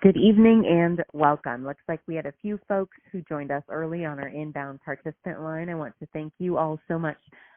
Good evening and welcome. Looks like we had a few folks who joined us early on our inbound participant line. I want to thank you all so much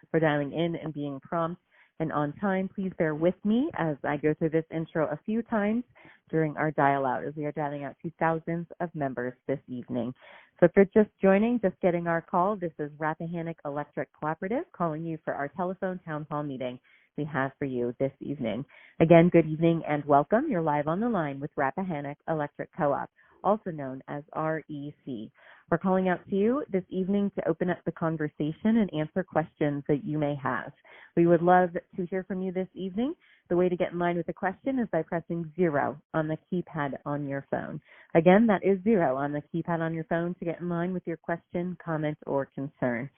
for dialing in and being prompt and on time. Please bear with me as I go through this intro a few times during our dial out, as we are dialing out to thousands of members this evening. So if you're just joining, just getting our call, this is Rappahannock Electric Cooperative calling you for our telephone town hall meeting we have for you this evening. Again, good evening and welcome. You're live on the line with Rappahannock Electric Co-op, also known as REC. We're calling out to you this evening to open up the conversation and answer questions that you may have. We would love to hear from you this evening. The way to get in line with the question is by pressing 0 on the keypad on your phone. Again, that is 0 on the keypad on your phone to get in line with your question, comment, or concern.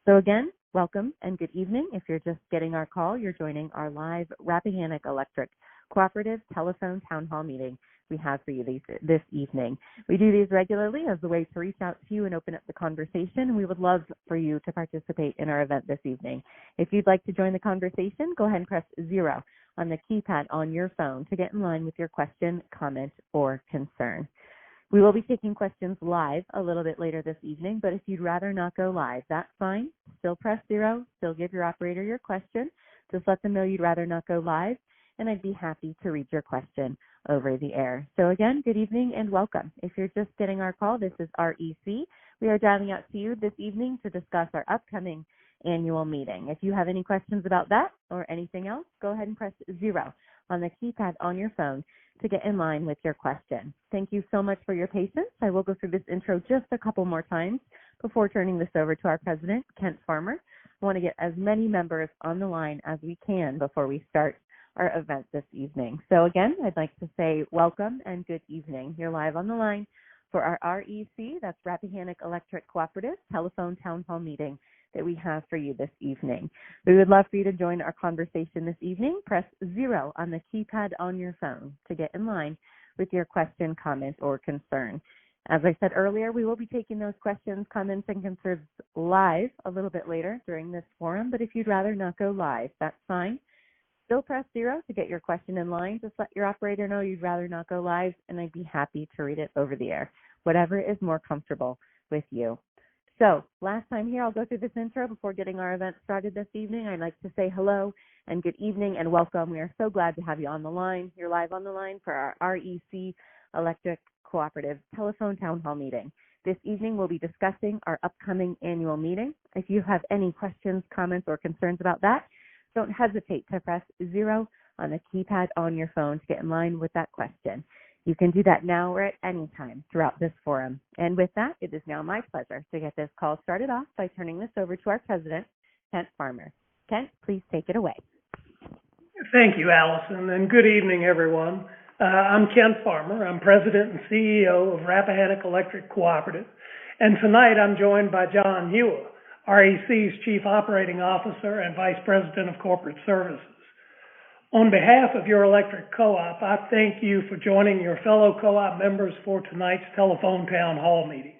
So again, welcome and good evening. If you're just getting our call, you're joining our live Rappahannock Electric Cooperative telephone town hall meeting we have for you this evening. We do these regularly as a way to reach out to you and open up the conversation. We would love for you to participate in our event this evening. If you'd like to join the conversation, go ahead and press 0 on the keypad on your phone to get in line with your question, comment, or concern. We will be taking questions live a little bit later this evening, but if you'd rather not go live, that's fine. Still press 0, still give your operator your question. Just let them know you'd rather not go live, and I'd be happy to read your question over the air. So again, good evening and welcome. If you're just getting our call, this is REC. We are dialing out to you this evening to discuss our upcoming annual meeting. If you have any questions about that or anything else, go ahead and press 0 on the keypad on your phone to get in line with your question. Thank you so much for your patience. I will go through this intro just a couple more times before turning this over to our president, Kent Farmer. I want to get as many members on the line as we can before we start our event this evening. So again, I'd like to say welcome and good evening. You're live on the line for our REC, that's Rappahannock Electric Cooperative telephone town hall meeting that we have for you this evening. We would love for you to join our conversation this evening. Press 0 on the keypad on your phone to get in line with your question, comment, or concern. As I said earlier, we will be taking those questions, comments, and concerns live a little bit later during this forum, but if you'd rather not go live, that's fine. Still press 0 to get your question in line. Just let your operator know you'd rather not go live, and I'd be happy to read it over the air, whatever is more comfortable with you. So last time here, I'll go through this intro before getting our event started this evening. I'd like to say hello and good evening and welcome. We are so glad to have you on the line. You're live on the line for our REC Electric Cooperative telephone town hall meeting. This evening, we'll be discussing our upcoming annual meeting. If you have any questions, comments, or concerns about that, don't hesitate to press 0 on the keypad on your phone to get in line with that question. You can do that now or at any time throughout this forum. And with that, it is now my pleasure to get this call started off by turning this over to our president, Kent Farmer. Kent, please take it away. Thank you, Allison, and good evening, everyone. I'm Kent Farmer. I'm president and CEO of Rappahannock Electric Cooperative. And tonight I'm joined by John Hewa, REC's Chief Operating Officer and Vice President of Corporate Services. On behalf of your electric co-op, I thank you for joining your fellow co-op members for tonight's telephone town hall meeting.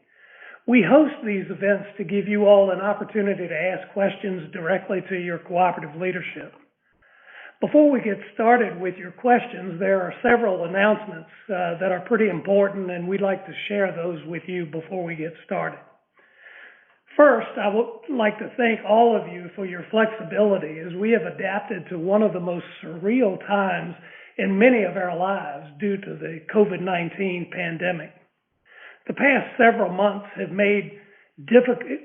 We host these events to give you all an opportunity to ask questions directly to your cooperative leadership. Before we get started with your questions, there are several announcements that are pretty important, and we'd like to share those with you before we get started. First, I would like to thank all of you for your flexibility as we have adapted to one of the most surreal times in many of our lives due to the COVID-19 pandemic. The past several months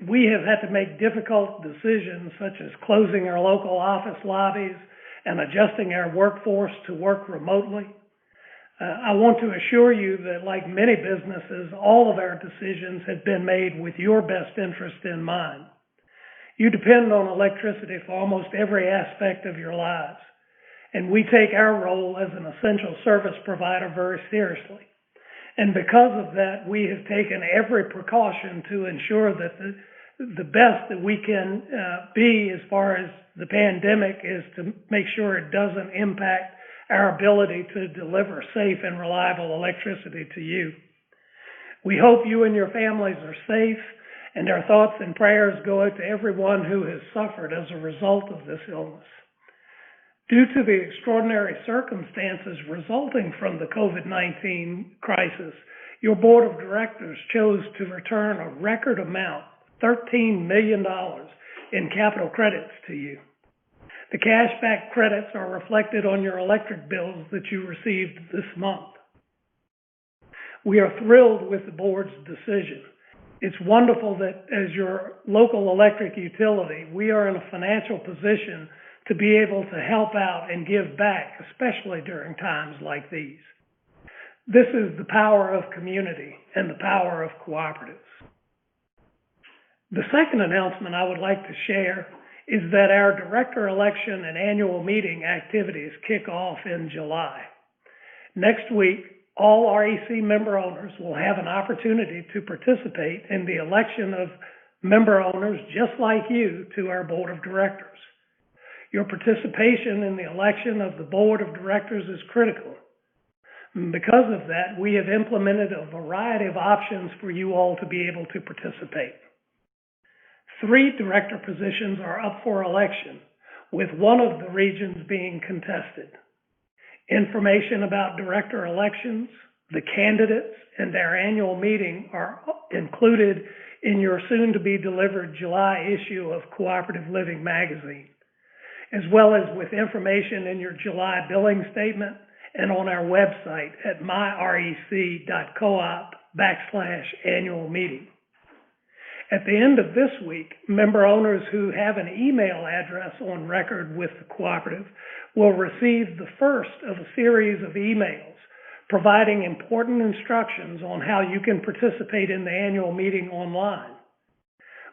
we have had to make difficult decisions such as closing our local office lobbies and adjusting our workforce to work remotely. I want to assure you that, like many businesses, all of our decisions have been made with your best interest in mind. You depend on electricity for almost every aspect of your lives, and we take our role as an essential service provider very seriously. And because of that, we have taken every precaution to ensure that the best that we can be as far as the pandemic is to make sure it doesn't impact our ability to deliver safe and reliable electricity to you. We hope you and your families are safe, and our thoughts and prayers go out to everyone who has suffered as a result of this illness. Due to the extraordinary circumstances resulting from the COVID-19 crisis, your board of directors chose to return a record amount, $13 million, in capital credits to you. The cashback credits are reflected on your electric bills that you received this month. We are thrilled with the board's decision. It's wonderful that as your local electric utility, we are in a financial position to be able to help out and give back, especially during times like these. This is the power of community and the power of cooperatives. The second announcement I would like to share is that our director election and annual meeting activities kick off in July. Next week, all REC member owners will have an opportunity to participate in the election of member owners just like you to our board of directors. Your participation in the election of the board of directors is critical. Because of that, we have implemented a variety of options for you all to be able to participate. 3 director positions are up for election, with one of the regions being contested. Information about director elections, the candidates, and our annual meeting are included in your soon-to-be-delivered July issue of Cooperative Living magazine, as well as with information in your July billing statement and on our website at myrec.coop/annual meeting. At the end of this week, member owners who have an email address on record with the cooperative will receive the first of a series of emails providing important instructions on how you can participate in the annual meeting online.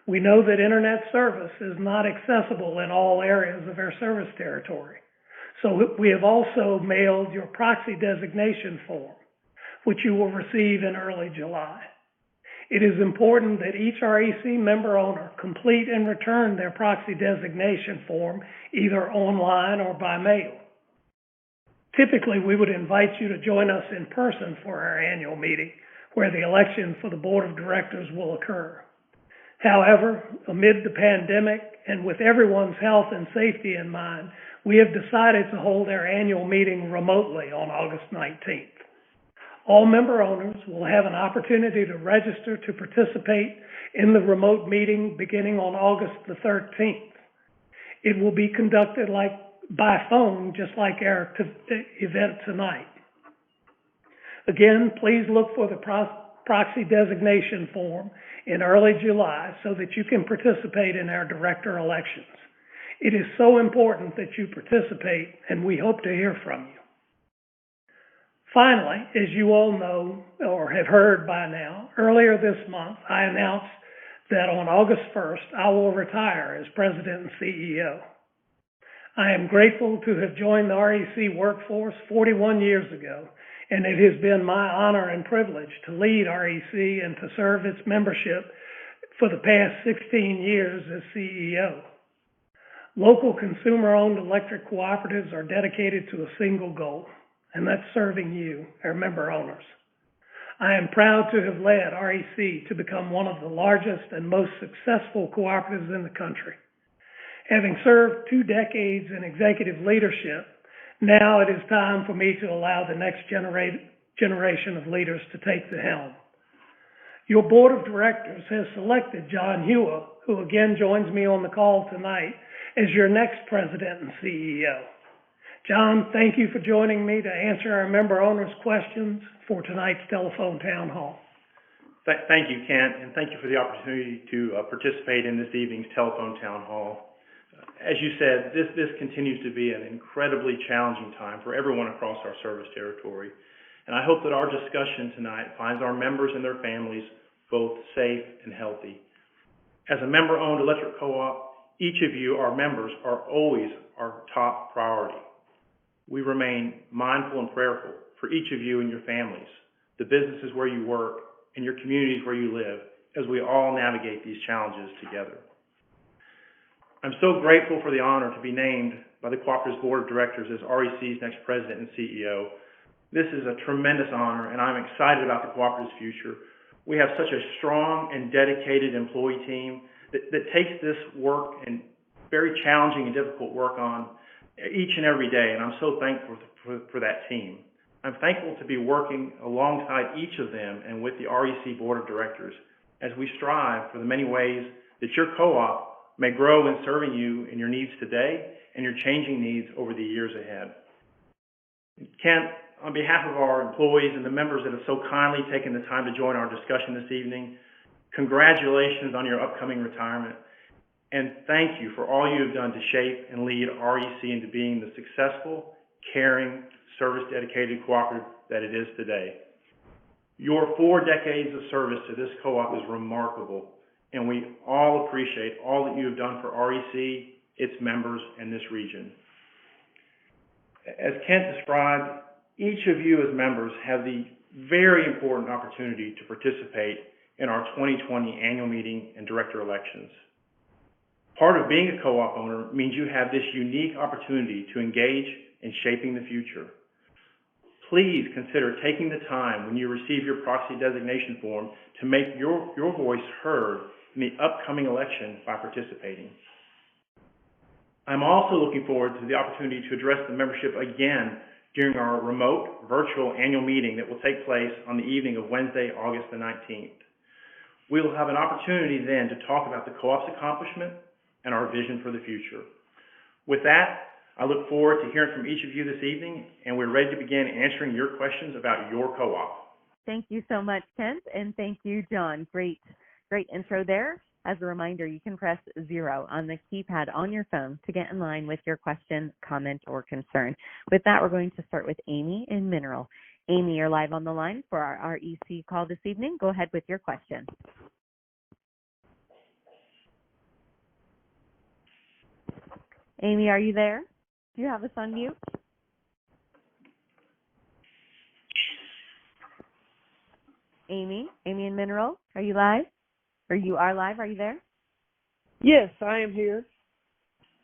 We know that internet service is not accessible in all areas of our service territory, so we have also mailed your proxy designation form, which you will receive in early July. It is important that each REC member owner complete and return their proxy designation form either online or by mail. Typically, we would invite you to join us in person for our annual meeting, where the election for the board of directors will occur. However, amid the pandemic and with everyone's health and safety in mind, we have decided to hold our annual meeting remotely on August 19th. All member owners will have an opportunity to register to participate in the remote meeting beginning on August the 13th. It will be conducted by phone, just like our event tonight. Again, please look for the proxy designation form in early July so that you can participate in our director elections. It is so important that you participate, and we hope to hear from you. Finally, as you all know or have heard by now, earlier this month I announced that on August 1st I will retire as President and CEO. I am grateful to have joined the REC workforce 41 years ago, and it has been my honor and privilege to lead REC and to serve its membership for the past 16 years as CEO. Local consumer-owned electric cooperatives are dedicated to a single goal, and that's serving you, our member owners. I am proud to have led REC to become one of the largest and most successful cooperatives in the country. Having served 2 decades in executive leadership, now it is time for me to allow the next generation of leaders to take the helm. Your board of directors has selected John Hewa, who again joins me on the call tonight, as your next president and CEO. John, thank you for joining me to answer our member owners' questions for tonight's telephone town hall. Thank you, Kent, and thank you for the opportunity to participate in this evening's telephone town hall. As you said, this continues to be an incredibly challenging time for everyone across our service territory, and I hope that our discussion tonight finds our members and their families both safe and healthy. As a member-owned electric co-op, each of you, our members, are always our top priority. We remain mindful and prayerful for each of you and your families, the businesses where you work, and your communities where you live, as we all navigate these challenges together. I'm so grateful for the honor to be named by the Cooperative's Board of Directors as REC's next President and CEO. This is a tremendous honor, and I'm excited about the Cooperative's future. We have such a strong and dedicated employee team that takes this work and very challenging and difficult work on each and every day, and I'm so thankful for that team. I'm thankful to be working alongside each of them and with the REC Board of Directors as we strive for the many ways that your co-op may grow in serving you and your needs today and your changing needs over the years ahead. Kent, on behalf of our employees and the members that have so kindly taken the time to join our discussion this evening, congratulations on your upcoming retirement, and thank you for all you have done to shape and lead REC into being the successful, caring, service-dedicated cooperative that it is today. Your 4 decades of service to this co-op is remarkable, and we all appreciate all that you have done for REC, its members, and this region. As Kent described, each of you as members have the very important opportunity to participate in our 2020 annual meeting and director elections. Part of being a co-op owner means you have this unique opportunity to engage in shaping the future. Please consider taking the time when you receive your proxy designation form to make your voice heard in the upcoming election by participating. I'm also looking forward to the opportunity to address the membership again during our remote virtual annual meeting that will take place on the evening of Wednesday, August the 19th. We will have an opportunity then to talk about the co-op's accomplishment and our vision for the future. With that, I look forward to hearing from each of you this evening, and we're ready to begin answering your questions about your co-op. Thank you so much, Kent, and thank you, John. Great intro there. As a reminder, you can press 0 on the keypad on your phone to get in line with your question, comment, or concern. With that, we're going to start with Amy in Mineral. Amy, you're live on the line for our REC call this evening. Go ahead with your question. Amy, are you there? Do you have us on mute? Amy in Mineral, are you live? Or you are live, are you there? Yes, I am here.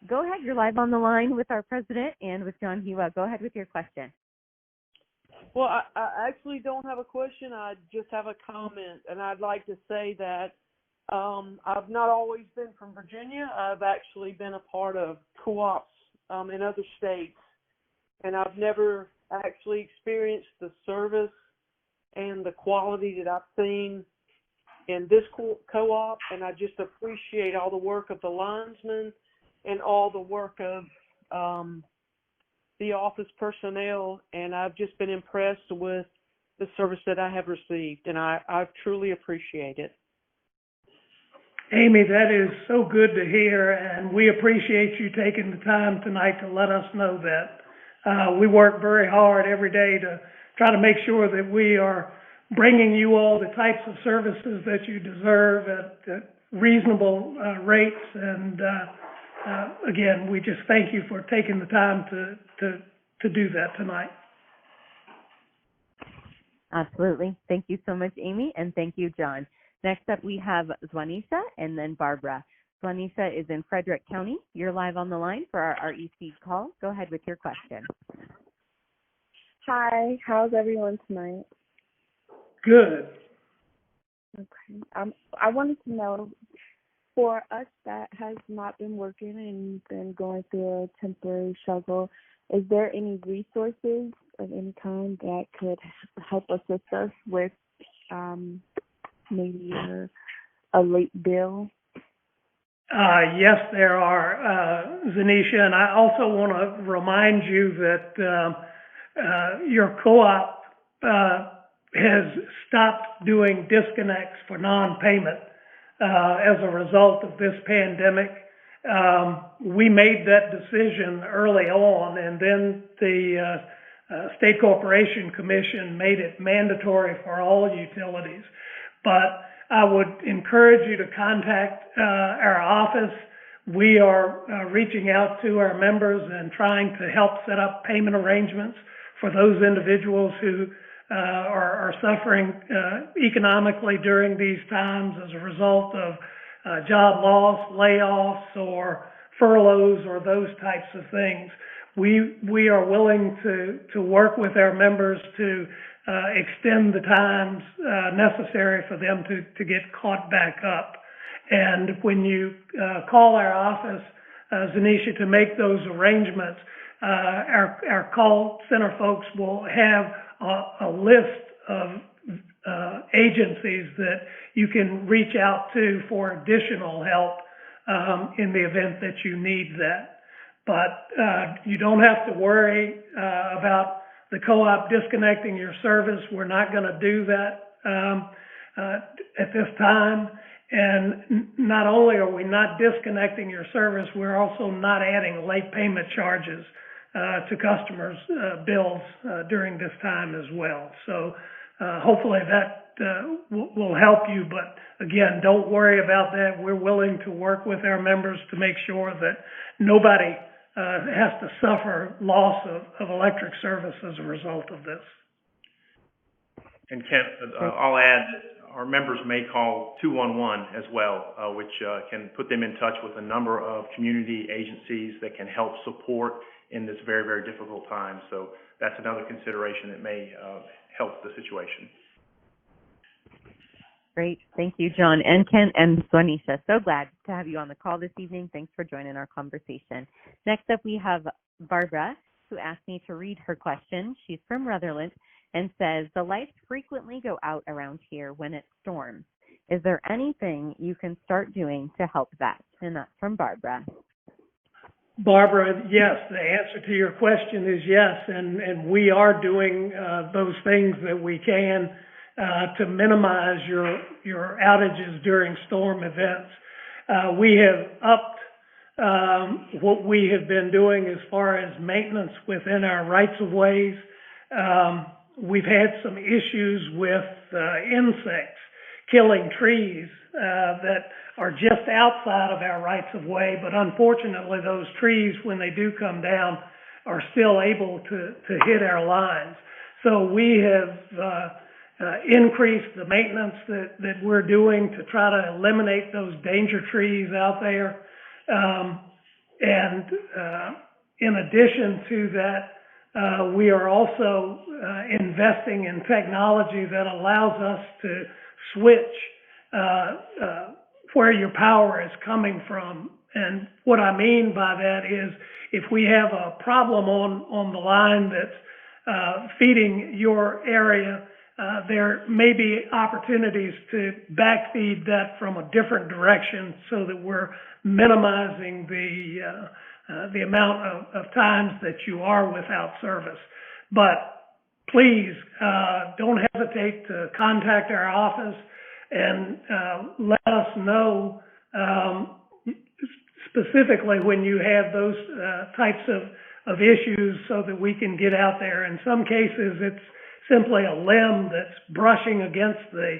Go ahead, you're live on the line with our president and with John Hewa. Go ahead with your question. Well, I actually don't have a question. I just have a comment, and I'd like to say that I've not always been from Virginia. I've actually been a part of co-ops in other states, and I've never actually experienced the service and the quality that I've seen in this co-op, and I just appreciate all the work of the linesmen and all the work of the office personnel, and I've just been impressed with the service that I have received, and I truly appreciate it. Amy, that is so good to hear, and we appreciate you taking the time tonight to let us know that. We work very hard every day to try to make sure that we are bringing you all the types of services that you deserve at reasonable rates. And again, we just thank you for taking the time to do that tonight. Absolutely. Thank you so much, Amy, and thank you, John. Next up, we have Zwanisha and then Barbara. Zwanisha is in Frederick County. You're live on the line for our REC call. Go ahead with your question. Hi, how's everyone tonight? Good. Okay. I wanted to know, for us that has not been working and been going through a temporary struggle, is there any resources of any kind that could help assist us with maybe a late bill? Yes, there are, Zanisha, and I also want to remind you that your co-op has stopped doing disconnects for non-payment as a result of this pandemic. We made that decision early on, and then the State Corporation Commission made it mandatory for all utilities. But I would encourage you to contact our office. We are reaching out to our members and trying to help set up payment arrangements for those individuals who are suffering economically during these times as a result of job loss, layoffs, or furloughs, or those types of things. We are willing to work with our members to extend the times necessary for them to get caught back up. And when you call our office, Zanisha, to make those arrangements, our call center folks will have a list of agencies that you can reach out to for additional help in the event that you need that. But you don't have to worry about the co-op disconnecting your service. We're not going to do that at this time. And not only are we not disconnecting your service, we're also not adding late payment charges to customers' bills during this time as well. So hopefully that will help you. But again, don't worry about that. We're willing to work with our members to make sure that nobody has to suffer loss of electric service as a result of this. And Kent, I'll add, our members may call 211 as well, which can put them in touch with a number of community agencies that can help support in this very, very difficult time. So that's another consideration that may help the situation. Great. Thank you, John and Kent and Swanisha. So glad to have you on the call this evening. Thanks for joining our conversation. Next up, we have Barbara, who asked me to read her question. She's from Rutherland and says, the lights frequently go out around here when it storms. Is there anything you can start doing to help that? And that's from Barbara. Barbara, yes, the answer to your question is yes, and we are doing those things that we can to minimize your outages during storm events. We have upped what we have been doing as far as maintenance within our rights-of-ways. We've had some issues with insects killing trees that are just outside of our rights-of-way, but unfortunately those trees, when they do come down, are still able to hit our lines. So we have increased the maintenance that we're doing to try to eliminate those danger trees out there. And in addition to that, we are also investing in technology that allows us to switch where your power is coming from. And what I mean by that is if we have a problem on the line that's feeding your area, there may be opportunities to backfeed that from a different direction so that we're minimizing the amount of times that you are without service. But please don't hesitate to contact our office and let us know specifically when you have those types of issues so that we can get out there. In some cases, it's simply a limb that's brushing against the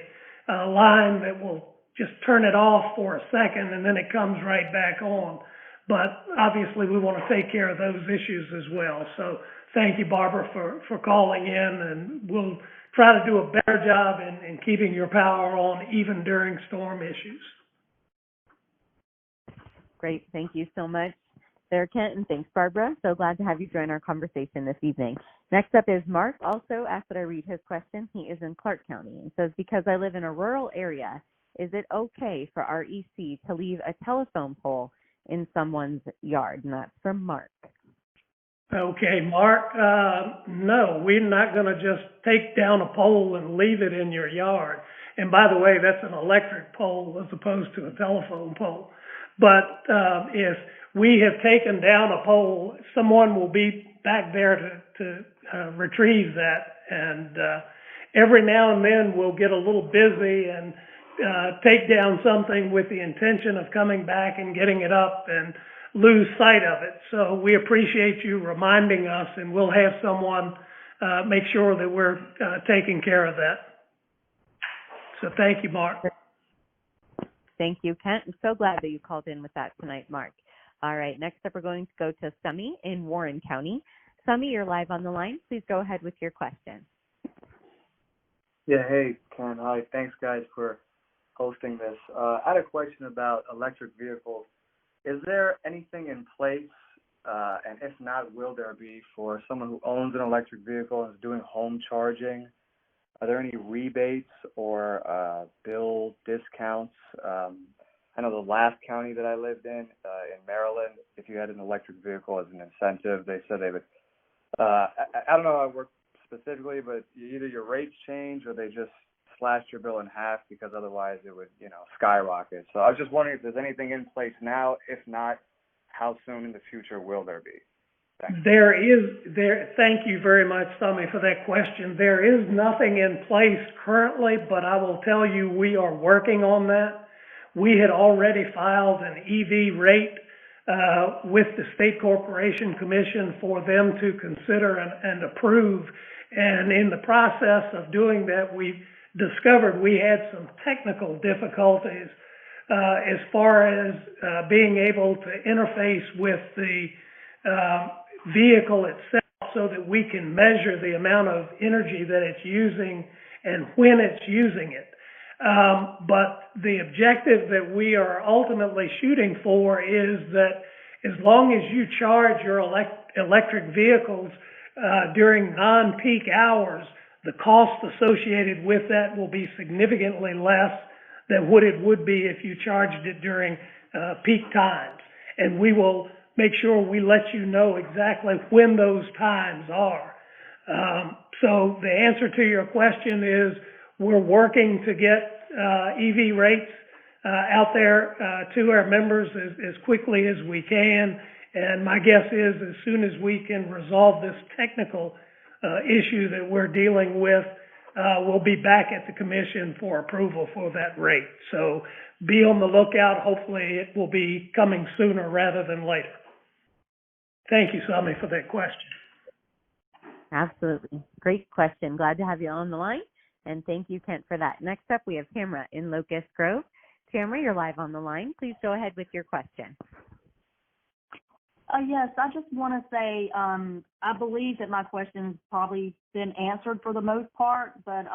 line that will just turn it off for a second and then it comes right back on. But obviously we want to take care of those issues as well. So thank you, Barbara, for calling in, and we'll try to do a better job in keeping your power on even during storm issues. Great. Thank you so much there, Kent, and thanks, Barbara. So glad to have you join our conversation this evening. Next up is Mark, also asked that I read his question. He is in Clark County and says, because I live in a rural area, is it okay for REC to leave a telephone pole in someone's yard? And that's from Mark. Okay, Mark, no, we're not going to just take down a pole and leave it in your yard. And by the way, that's an electric pole as opposed to a telephone pole. But if we have taken down a pole, someone will be back there to retrieve that. And every now and then we'll get a little busy and take down something with the intention of coming back and getting it up and lose sight of it. So we appreciate you reminding us, and we'll have someone make sure that we're taking care of that. So thank you, Mark. Thank you, Kent. I'm so glad that you called in with that tonight, Mark. All right, next up we're going to go to Sumi in Warren County. Sumi, you're live on the line. Please go ahead with your question. Yeah, hey, Ken. Hi. Thanks, guys, for hosting this. I had a question about electric vehicles. Is there anything in place, and if not, will there be, for someone who owns an electric vehicle and is doing home charging? Are there any rebates or bill discounts I know the last county that I lived in Maryland, if you had an electric vehicle as an incentive, they said they would, I don't know how it worked specifically, but either your rates change or they just slashed your bill in half because otherwise it would, skyrocket. So I was just wondering if there's anything in place now. If not, how soon in the future will there be? Thanks. Thank you very much, Tommy, for that question. There is nothing in place currently, but I will tell you we are working on that. We had already filed an EV rate with the State Corporation Commission for them to consider and approve. And in the process of doing that, we discovered we had some technical difficulties as far as being able to interface with the vehicle itself so that we can measure the amount of energy that it's using and when it's using it. But the objective that we are ultimately shooting for is that as long as you charge your electric vehicles during non-peak hours, the cost associated with that will be significantly less than what it would be if you charged it during peak times. And we will make sure we let you know exactly when those times are. So the answer to your question is we're working to get EV rates out there to our members as quickly as we can. And my guess is as soon as we can resolve this technical issue that we're dealing with, we'll be back at the commission for approval for that rate. So be on the lookout. Hopefully it will be coming sooner rather than later. Thank you, Sami, for that question. Absolutely. Great question. Glad to have you on the line. And thank you, Kent, for that. Next up, we have Tamara in Locust Grove. Tamara, you're live on the line. Please go ahead with your question. Yes, I just want to say I believe that my question has probably been answered for the most part, but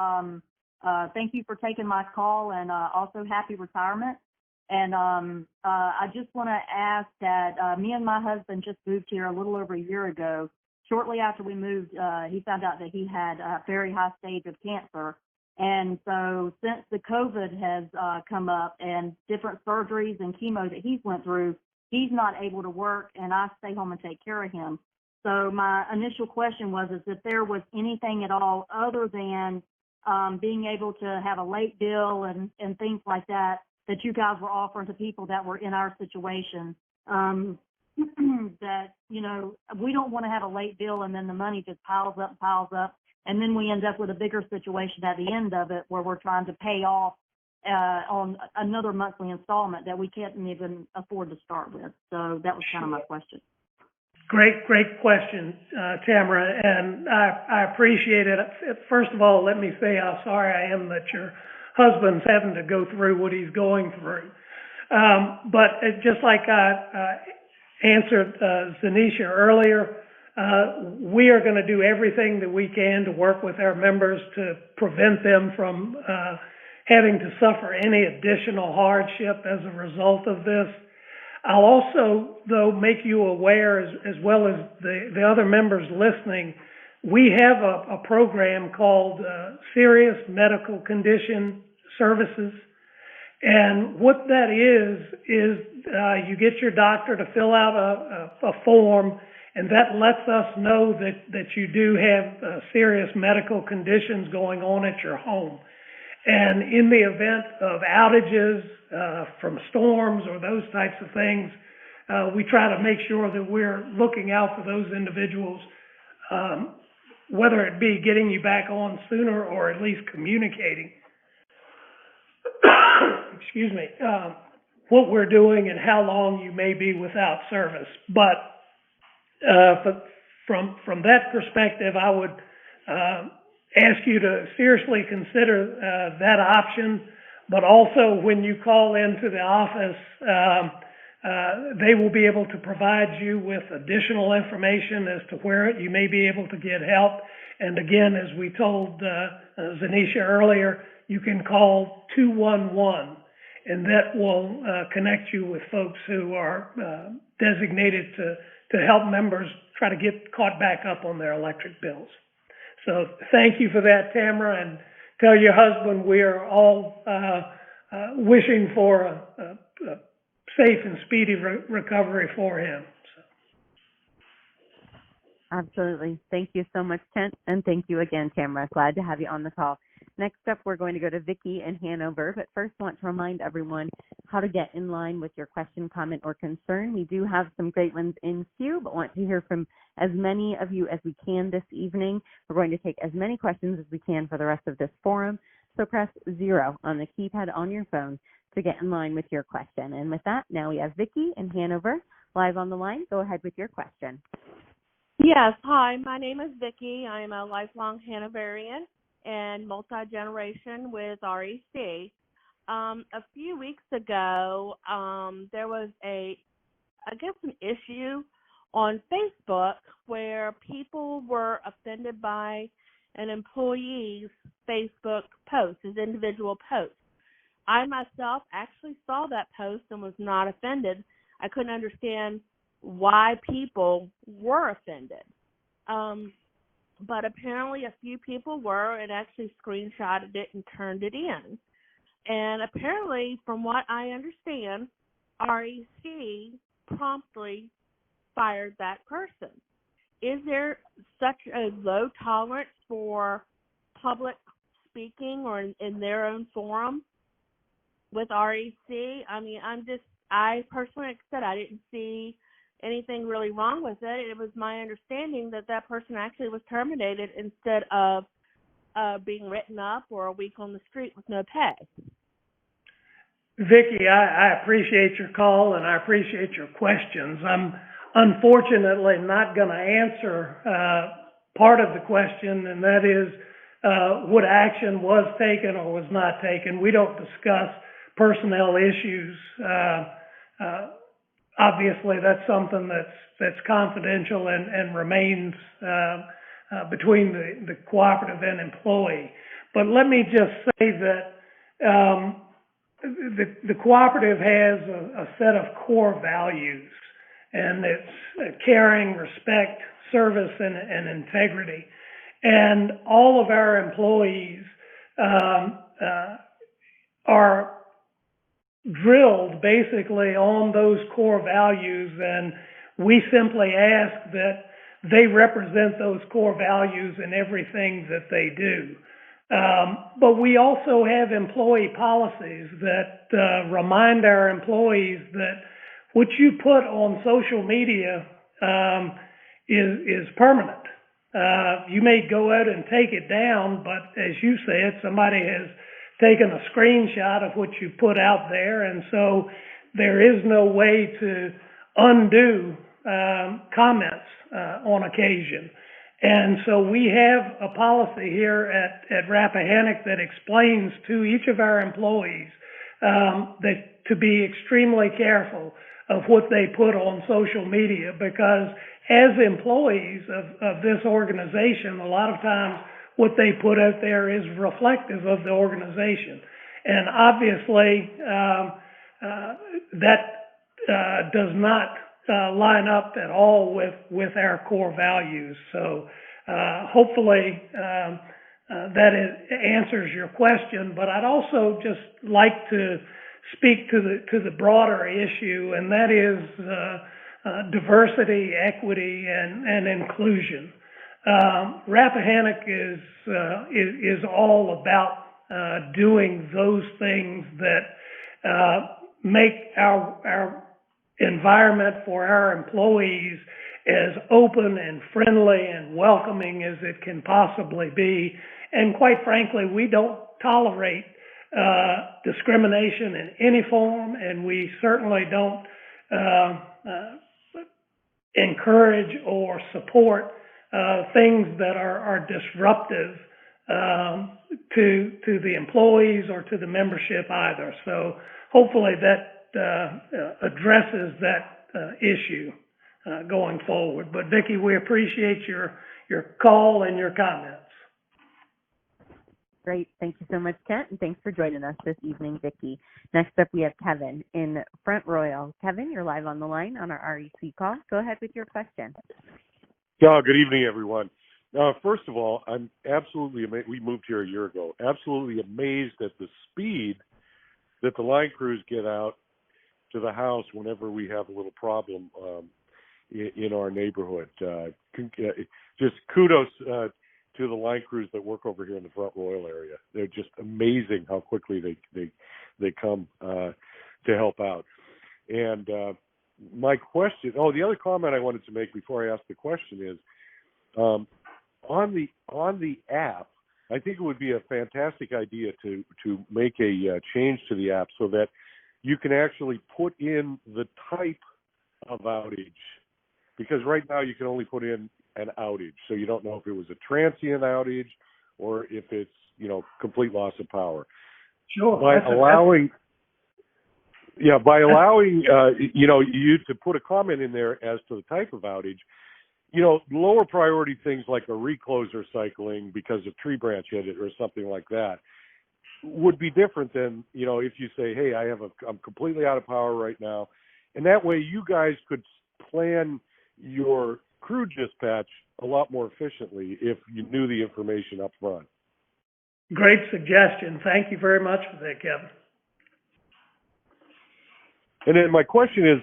thank you for taking my call and also happy retirement. And I just want to ask that me and my husband just moved here a little over a year ago. Shortly after we moved, he found out that he had a very high stage of cancer. And so since the COVID has come up and different surgeries and chemo that he's went through, he's not able to work, and I stay home and take care of him. So my initial question was if there was anything at all other than being able to have a late bill and things like that you guys were offering to people that were in our situation. That, we don't want to have a late bill and then the money just piles up, and then we end up with a bigger situation at the end of it where we're trying to pay off on another monthly installment that we can't even afford to start with. So that was kind of my question. Great question, Tamara, and I appreciate it. First of all, let me say how sorry I am that your husband's having to go through what he's going through. But just like I answered Zanisha earlier, we are going to do everything that we can to work with our members to prevent them from having to suffer any additional hardship as a result of this. I'll also, though, make you aware, as well as the other members listening, we have a program called Serious Medical Condition Services. And what that is you get your doctor to fill out a form, and that lets us know that you do have serious medical conditions going on at your home. And in the event of outages from storms or those types of things, we try to make sure that we're looking out for those individuals, whether it be getting you back on sooner or at least communicating excuse me, what we're doing and how long you may be without service. But from that perspective, I would ask you to seriously consider that option. But also, when you call into the office, they will be able to provide you with additional information as to where you may be able to get help. And again, as we told Zanisha earlier, you can call 211, and that will connect you with folks who are designated to help members try to get caught back up on their electric bills. So thank you for that, Tamara, and tell your husband we are all wishing for a safe and speedy recovery for him. So. Absolutely. Thank you so much, Kent, and thank you again, Tamara. Glad to have you on the call. Next up, we're going to go to Vicki in Hanover, but first I want to remind everyone how to get in line with your question, comment, or concern. We do have some great ones in queue, but want to hear from as many of you as we can this evening. We're going to take as many questions as we can for the rest of this forum, so press 0 on the keypad on your phone to get in line with your question. And with that, now we have Vicki in Hanover live on the line. Go ahead with your question. Yes, hi, my name is Vicki. I am a lifelong Hanoverian and multi-generation with REC. A few weeks ago, there was an issue on Facebook where people were offended by an employee's Facebook post, his individual post. I myself actually saw that post and was not offended. I couldn't understand why people were offended. But apparently a few people were and actually screenshotted it and turned it in. And apparently, from what I understand, REC promptly fired that person. Is there such a low tolerance for public speaking or in their own forum with REC? I mean, I personally, like I said, I didn't see anything really wrong with it. It was my understanding that that person actually was terminated instead of being written up or a week on the street with no pay. Vicki, I appreciate your call and I appreciate your questions. I'm unfortunately not going to answer part of the question, and that is what action was taken or was not taken. We don't discuss personnel issues. Obviously, that's something that's confidential and remains between the cooperative and employee. But let me just say that the cooperative has a set of core values, and it's caring, respect, service, and integrity. And all of our employees are drilled basically on those core values, and we simply ask that they represent those core values in everything that they do. But we also have employee policies that remind our employees that what you put on social media is permanent. You may go out and take it down, but as you said, somebody has taken a screenshot of what you put out there, and so there is no way to undo comments on occasion. And so we have a policy here at Rappahannock that explains to each of our employees that to be extremely careful of what they put on social media, because as employees of this organization, a lot of times what they put out there is reflective of the organization. And obviously, that does not line up at all with our core values. So hopefully that answers your question. But I'd also just like to speak to the broader issue, and that is diversity, equity, and inclusion. Rappahannock is all about doing those things that make our environment for our employees as open and friendly and welcoming as it can possibly be. And quite frankly, we don't tolerate discrimination in any form, and we certainly don't encourage or support things that are disruptive to the employees or to the membership either. So hopefully that addresses that issue going forward. But Vicki, we appreciate your call and your comments. Great. Thank you so much, Kent, and thanks for joining us this evening, Vicki. Next up, we have Kevin in Front Royal. Kevin, you're live on the line on our REC call. Go ahead with your question. Yeah, good evening, everyone. First of all, I'm absolutely amazed. We moved here a year ago. Absolutely amazed at the speed that the line crews get out to the house whenever we have a little problem in our neighborhood. Just kudos to the line crews that work over here in the Front Royal area. They're just amazing how quickly they come to help out. And my question, the other comment I wanted to make before I ask the question is, on the app, I think it would be a fantastic idea to make a change to the app so that you can actually put in the type of outage, because right now you can only put in an outage, so you don't know if it was a transient outage or if it's complete loss of power. Sure. By allowing you to put a comment in there as to the type of outage, lower priority things like a recloser cycling because of tree branch hit it or something like that would be different than, if you say, hey, I'm completely out of power right now. And that way you guys could plan your crew dispatch a lot more efficiently if you knew the information up front. Great suggestion. Thank you very much for that, Kevin. And then my question is,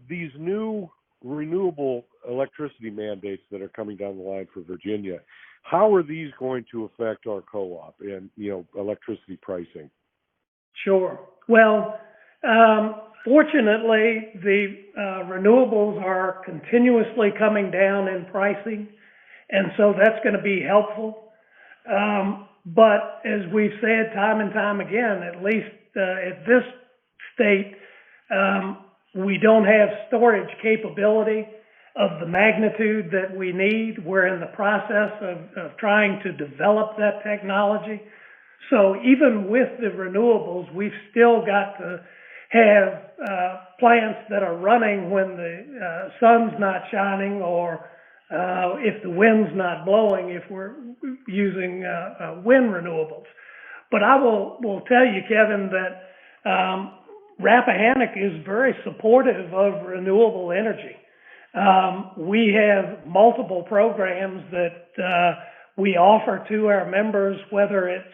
these new renewable electricity mandates that are coming down the line for Virginia, how are these going to affect our co-op and, electricity pricing? Sure. Well, fortunately, the renewables are continuously coming down in pricing, and so that's going to be helpful. But as we've said time and time again, at least at this state, we don't have storage capability of the magnitude that we need. We're in the process of trying to develop that technology. So even with the renewables, we've still got to have plants that are running when the sun's not shining or if the wind's not blowing, if we're using wind renewables. But I will tell you, Kevin, that Rappahannock is very supportive of renewable energy. We have multiple programs that we offer to our members, whether it's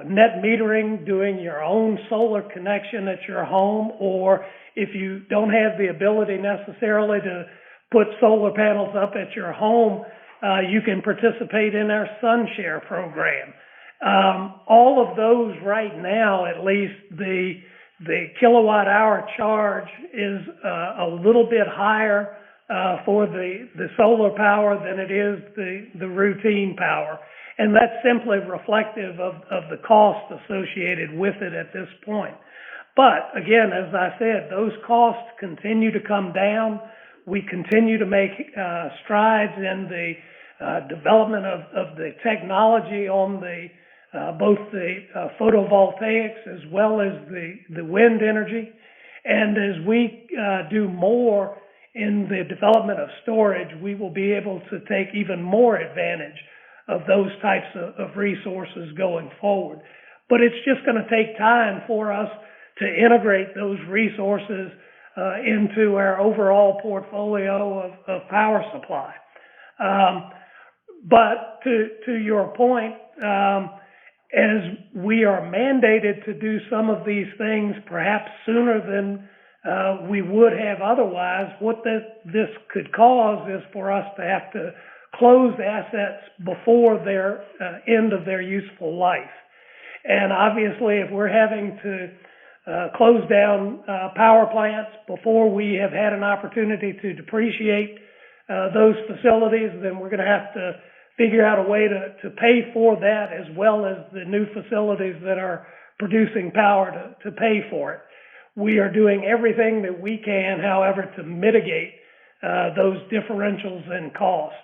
net metering, doing your own solar connection at your home, or if you don't have the ability necessarily to put solar panels up at your home, you can participate in our SunShare program. All of those right now, at least the kilowatt hour charge is a little bit higher for the solar power than it is the routine power. And that's simply reflective of the cost associated with it at this point. But again, as I said, those costs continue to come down. We continue to make strides in the development of the technology on both the photovoltaics as well as the wind energy. And as we do more in the development of storage, we will be able to take even more advantage of those types of resources going forward. But it's just going to take time for us to integrate those resources into our overall portfolio of power supply. But to your point, as we are mandated to do some of these things perhaps sooner than we would have otherwise, what this could cause is for us to have to close assets before their end of their useful life. And obviously, if we're having to close down power plants before we have had an opportunity to depreciate those facilities, then we're going to have to figure out a way to pay for that, as well as the new facilities that are producing power to pay for it. We are doing everything that we can, however, to mitigate those differentials in cost.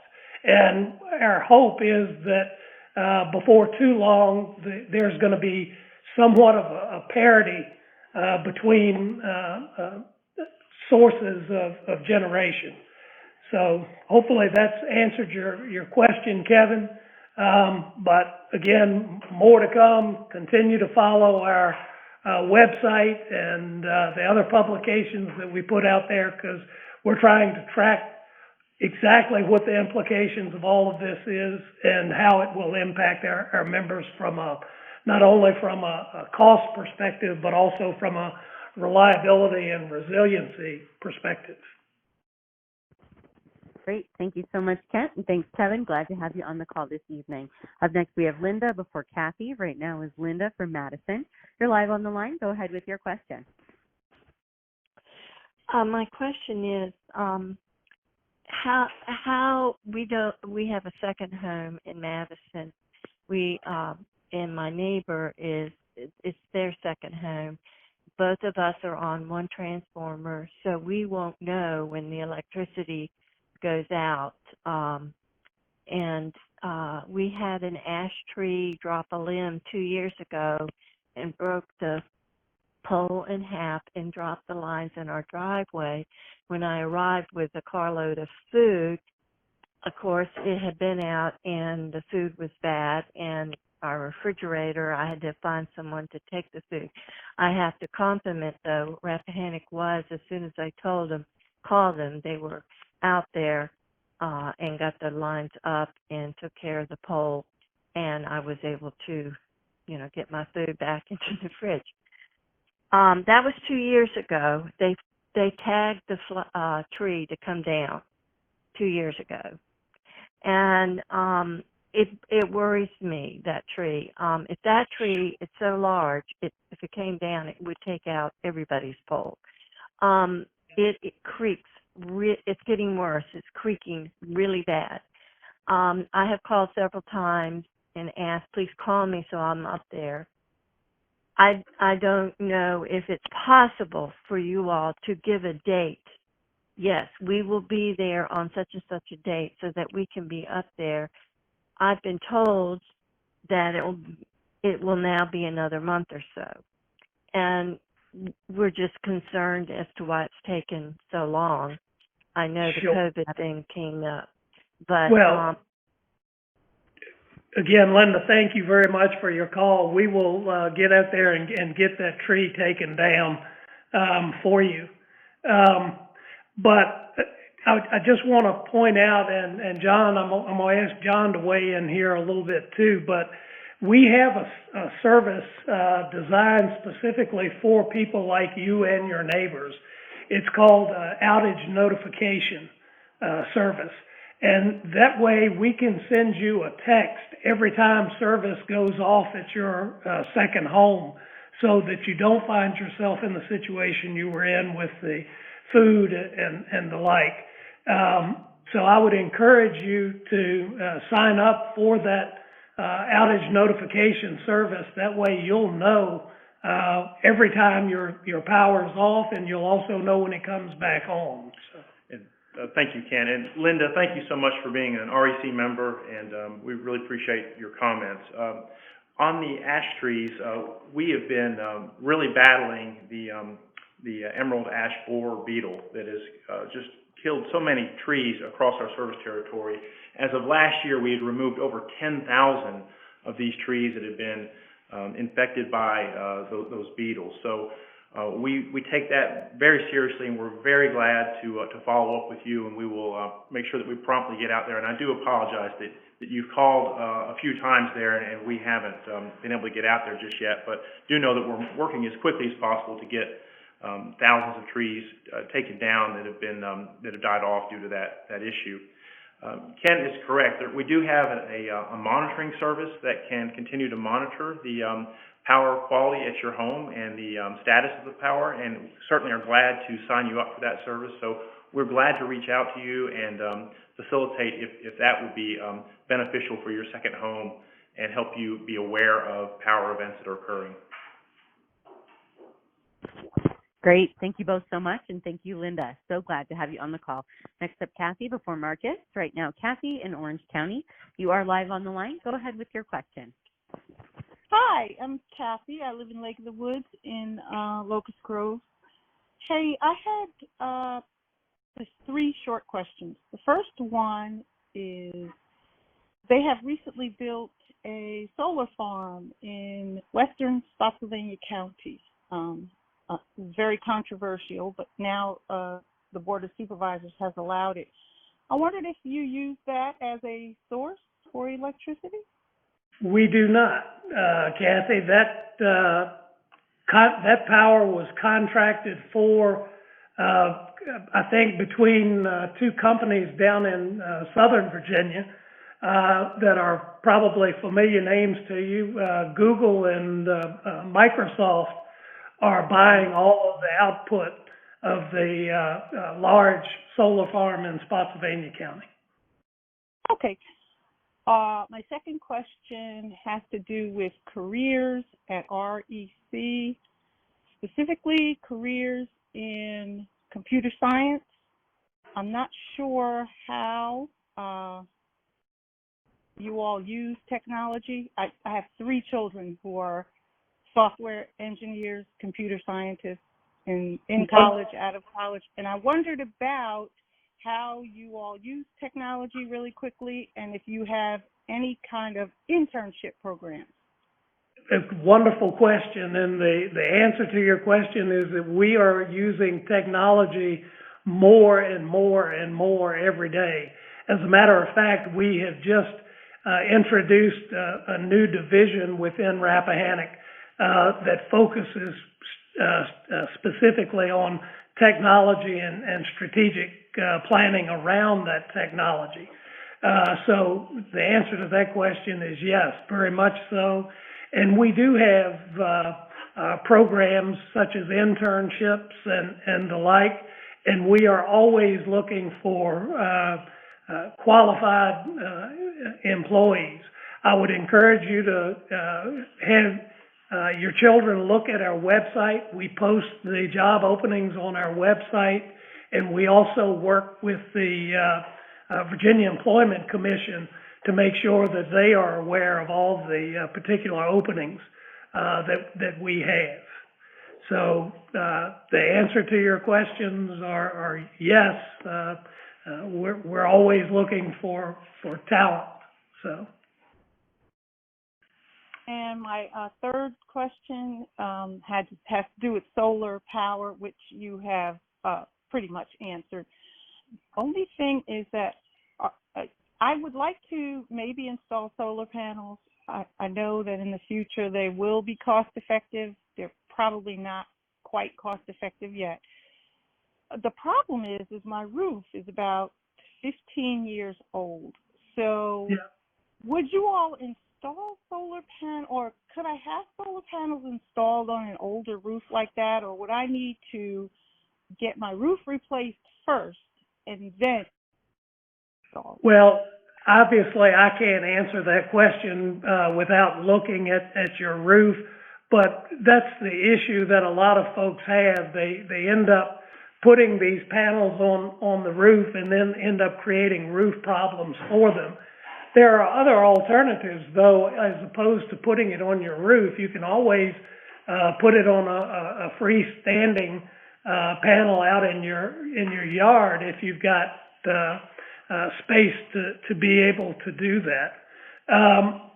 And our hope is that before too long, there's going to be somewhat of a parity between sources of generation. So hopefully that's answered your question, Kevin. But again, more to come. Continue to follow our website and the other publications that we put out there, because we're trying to track exactly what the implications of all of this is and how it will impact our members from a not only from a cost perspective, but also from a reliability and resiliency perspective. Great. Thank you so much, Kent. And thanks, Kevin. Glad to have you on the call this evening. Up next, we have Linda before Kathy. Right now is Linda from Madison. You're live on the line. Go ahead with your question. My question is, how we have a second home in Madison. And my neighbor it's their second home. Both of us are on one transformer, so we won't know when the electricity goes out. We had an ash tree drop a limb 2 years ago and broke the pole in half and dropped the lines in our driveway. When I arrived with a carload of food, of course, it had been out and the food was bad, and our refrigerator, I had to find someone to take the food. I have to compliment, though, Rappahannock was, as soon as I called them, they were out there and got the lines up and took care of the pole, and I was able to, get my food back into the fridge. That was 2 years ago. They tagged the tree to come down 2 years ago, and it worries me, that tree. If that tree is so large, if it came down, it would take out everybody's pole. It creaks. It's getting worse. It's creaking really bad. I have called several times and asked, please call me so I'm up there. I don't know if it's possible for you all to give a date. Yes, we will be there on such and such a date so that we can be up there. I've been told that it will now be another month or so. And we're just concerned as to why it's taken so long. I know the COVID thing came up. But again, Linda, thank you very much for your call. We will get out there and get that tree taken down for you. But I just want to point out, and John, I'm going to ask John to weigh in here a little bit too, but we have a service designed specifically for people like you and your neighbors. It's called Outage Notification Service. And that way we can send you a text every time service goes off at your second home, so that you don't find yourself in the situation you were in with the food and the like. So I would encourage you to sign up for that outage notification service. That way you'll know every time your power is off, and you'll also know when it comes back on. So. Thank you, Ken. And Linda, thank you so much for being an REC member, and we really appreciate your comments. On the ash trees, we have been really battling the emerald ash borer beetle that has just killed so many trees across our service territory. As of last year, we had removed over 10,000 of these trees that had been infected by those beetles. So we take that very seriously, and we're very glad to follow up with you, and we will make sure that we promptly get out there. And I do apologize that you've called a few times there, and we haven't been able to get out there just yet, but do know that we're working as quickly as possible to get thousands of trees taken down that have died off due to that issue. Ken is correct. We do have a monitoring service that can continue to monitor the power quality at your home and the status of the power, and certainly are glad to sign you up for that service. So we're glad to reach out to you and facilitate if that would be beneficial for your second home and help you be aware of power events that are occurring. Great. Thank you both so much, and thank you, Linda. So glad to have you on the call. Next up, Kathy before Marcus. Right now, Kathy in Orange County. You are live on the line. Go ahead with your question. Hi, I'm Kathy. I live in Lake of the Woods in Locust Grove. Hey, I had just 3 short questions. The first one is, they have recently built a solar farm in western Spotsylvania County. Very controversial, but now the Board of Supervisors has allowed it. I wondered if you use that as a source for electricity? We do not, Kathy. That power was contracted for, I think, between two companies down in Southern Virginia that are probably familiar names to you. Google and Microsoft are buying all of the output of the large solar farm in Spotsylvania County. Okay. My second question has to do with careers at REC, specifically careers in computer science. I'm not sure how you all use technology. I have 3 children who are software engineers, computer scientists, in college, out of college, and I wondered about how you all use technology really quickly, and if you have any kind of internship programs. A wonderful question, and the answer to your question is that we are using technology more and more and more every day. As a matter of fact, we have just introduced a new division within Rappahannock that focuses specifically on technology and strategic planning around that technology. So the answer to that question is yes, very much so. And we do have programs such as internships and the like, and we are always looking for qualified employees. I would encourage you to have your children look at our website. We post the job openings on our website, and we also work with the Virginia Employment Commission to make sure that they are aware of all the particular openings that we have. So the answer to your questions are yes. We're always looking for talent. So. And my third question has to do with solar power, which you have pretty much answered. Only thing is that I would like to maybe install solar panels. I know that in the future they will be cost effective. They're probably not quite cost effective yet. The problem is my roof is about 15 years old. So would you all install solar panels, or could I have solar panels installed on an older roof like that, or would I need to get my roof replaced first and then install? Well, obviously I can't answer that question without looking at your roof, but that's the issue that a lot of folks have. They end up putting these panels on the roof and then end up creating roof problems for them. There are other alternatives, though, as opposed to putting it on your roof. You can always put it on a freestanding panel out in your yard if you've got space to be able to do that.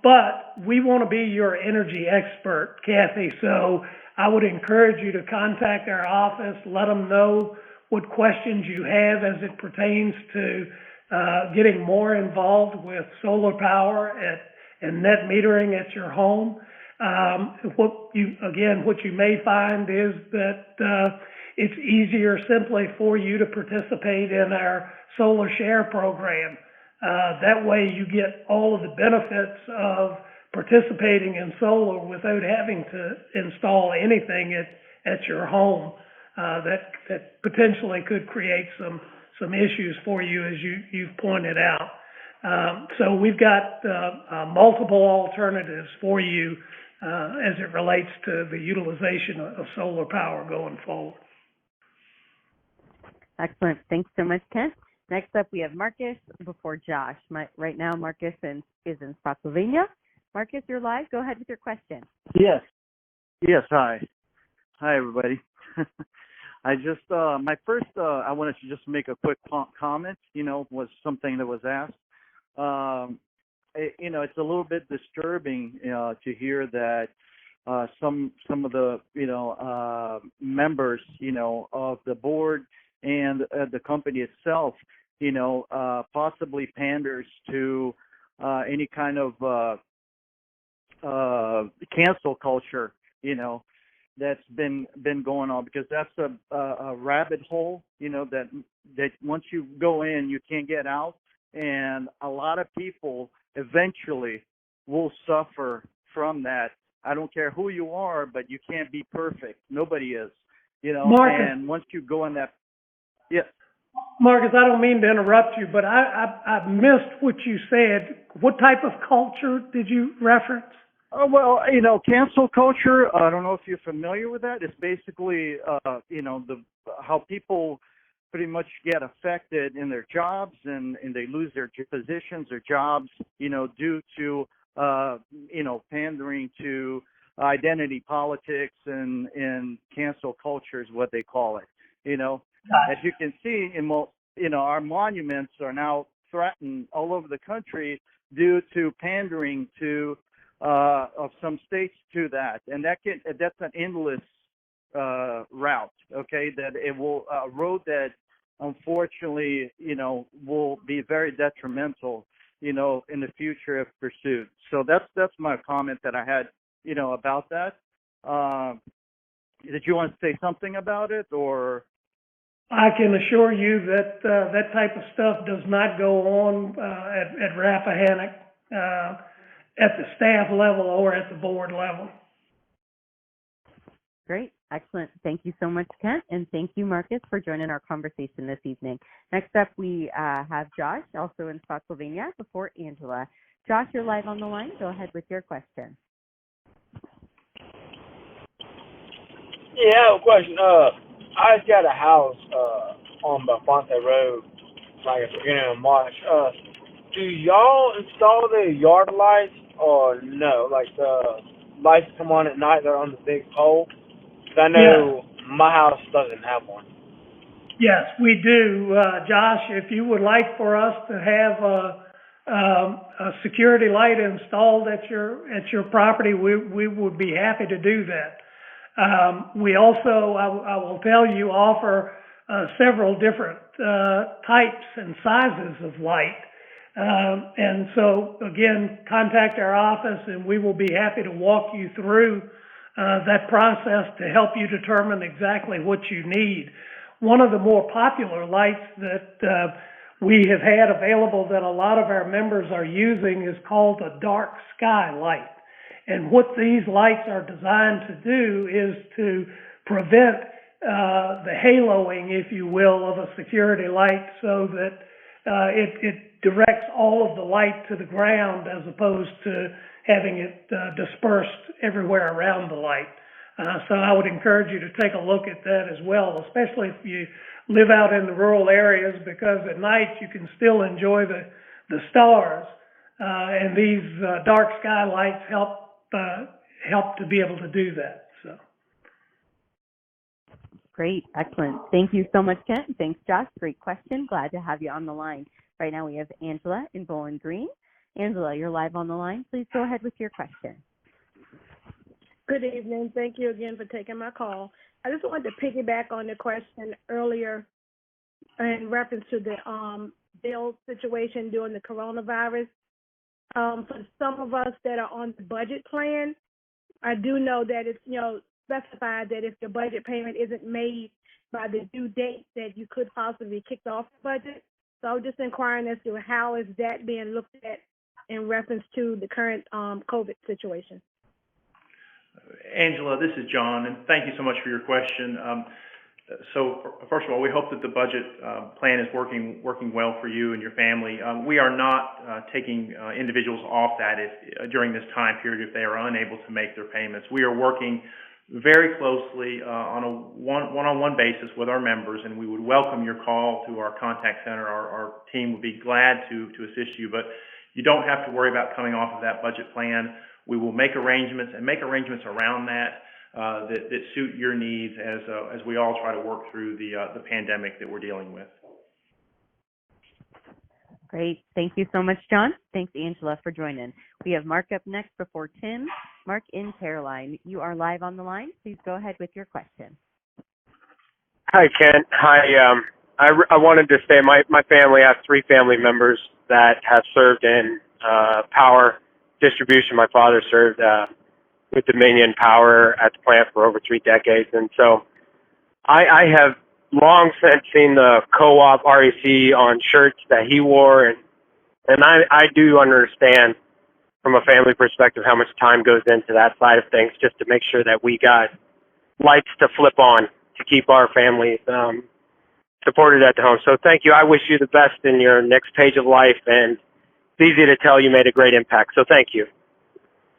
But we want to be your energy expert, Kathy, so I would encourage you to contact our office, let them know what questions you have as it pertains to getting more involved with solar power and net metering at your home. What you may find is that it's easier simply for you to participate in our Solar Share program. That way you get all of the benefits of participating in solar without having to install anything at your home. That potentially could create some issues for you, as you've pointed out. So we've got multiple alternatives for you as it relates to the utilization of solar power going forward. Excellent. Thanks so much, Kent. Next up, we have Marcus before Josh. Right now, Marcus is in Spotsylvania. Marcus, you're live. Go ahead with your question. Yes. Hi, everybody. I just my first I wanted to just make a quick comment. Was something that was asked. It's a little bit disturbing to hear that some of the members of the board and the company itself possibly panders to any kind of cancel culture, that's been going on, because that's a rabbit hole, that once you go in, you can't get out, and a lot of people eventually will suffer from that. I don't care who you are, but you can't be perfect. Nobody is, Marcus, and once you go in that, yeah. Marcus, I don't mean to interrupt you, but I missed what you said. What type of culture did you reference? Oh, well, cancel culture, I don't know if you're familiar with that. It's basically, how people pretty much get affected in their jobs, and they lose their positions or jobs, due to, pandering to identity politics, and cancel culture is what they call it. As you can see, our monuments are now threatened all over the country due to pandering to of some states to that, and that's an endless route. Okay, that it will a road that unfortunately will be very detrimental in the future if pursued. So that's my comment that I had about that. Did you want to say something about it, or? I can assure you that that type of stuff does not go on at Rappahannock at the staff level or at the board level. Great. Excellent. Thank you so much, Kent. And thank you, Marcus, for joining our conversation this evening. Next up, we have Josh, also in Spotsylvania, before Angela. Josh, you're live on the line. Go ahead with your question. Yeah, I have a question. I just got a house on Belfonte Road, like at the beginning of March. Do y'all install the yard lights or no? Like the lights come on at night, they're on the big pole? Because I know my house doesn't have one. Yes, we do. Josh, if you would like for us to have a security light installed at your property, we would be happy to do that. We also, I will tell you, offer several different types and sizes of light. And so, again, contact our office and we will be happy to walk you through that process to help you determine exactly what you need. One of the more popular lights that we have had available that a lot of our members are using is called a dark sky light. And what these lights are designed to do is to prevent the haloing, if you will, of a security light, so that it directs all of the light to the ground as opposed to having it dispersed everywhere around the light. So I would encourage you to take a look at that as well, especially if you live out in the rural areas, because at night you can still enjoy the stars, and these dark sky lights help to be able to do that. So. Great. Excellent. Thank you so much, Kent. Thanks, Josh. Great question. Glad to have you on the line. Right now we have Angela in Bowling Green. Angela, you're live on the line. Please go ahead with your question. Good evening. Thank you again for taking my call. I just wanted to piggyback on the question earlier in reference to the bill situation during the coronavirus. For some of us that are on the budget plan, I do know that it's, specified that if the budget payment isn't made by the due date, that you could possibly kick off the budget. So I'm just inquiring as to how is that being looked at in reference to the current COVID situation. Angela, this is John, and thank you so much for your question. So first of all, we hope that the budget plan is working well for you and your family. We are not taking individuals off that during this time period if they are unable to make their payments. We are working very closely on a one-on-one basis with our members, and we would welcome your call to our contact center. Our team would be glad to assist you, but you don't have to worry about coming off of that budget plan. We will make arrangements around that that suit your needs as we all try to work through the pandemic that we're dealing with. Great. Thank you so much, John. Thanks, Angela, for joining. We have Mark up next before Tim. Mark in Caroline, you are live on the line. Please go ahead with your question. Hi, Kent. Hi. I wanted to say my family has 3 family members that have served in power distribution. My father served with Dominion Power at the plant for over 3 decades. And so I have long since seen the co-op REC on shirts that he wore. And I do understand from a family perspective how much time goes into that side of things just to make sure that we got lights to flip on to keep our families supported at the home. So thank you. I wish you the best in your next page of life, and it's easy to tell you made a great impact. So thank you.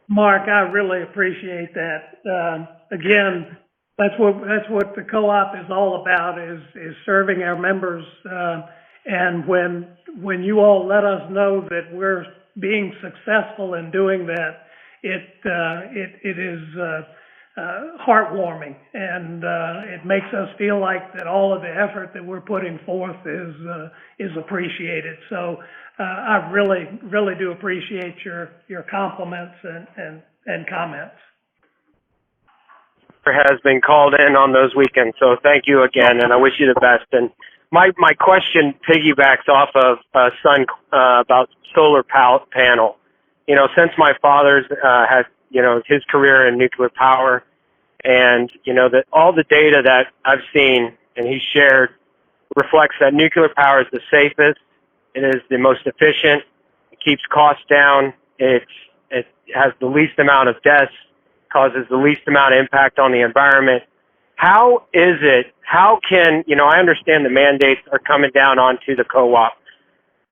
Mark, I really appreciate that. Again, that's what the co-op is all about, is serving our members. And when you all let us know that we're being successful in doing that, it is heartwarming, and it makes us feel like that all of the effort that we're putting forth is appreciated. So I really do appreciate your compliments and comments. Has been called in on those weekends, so thank you again, and I wish you the best. And my question piggybacks off of son about solar panel. You know, since my father's had his career in nuclear power, and that all the data that I've seen and he shared reflects that nuclear power is the safest, it is the most efficient, it keeps costs down, it has the least amount of deaths, causes the least amount of impact on the environment. How can, I understand the mandates are coming down onto the co-op.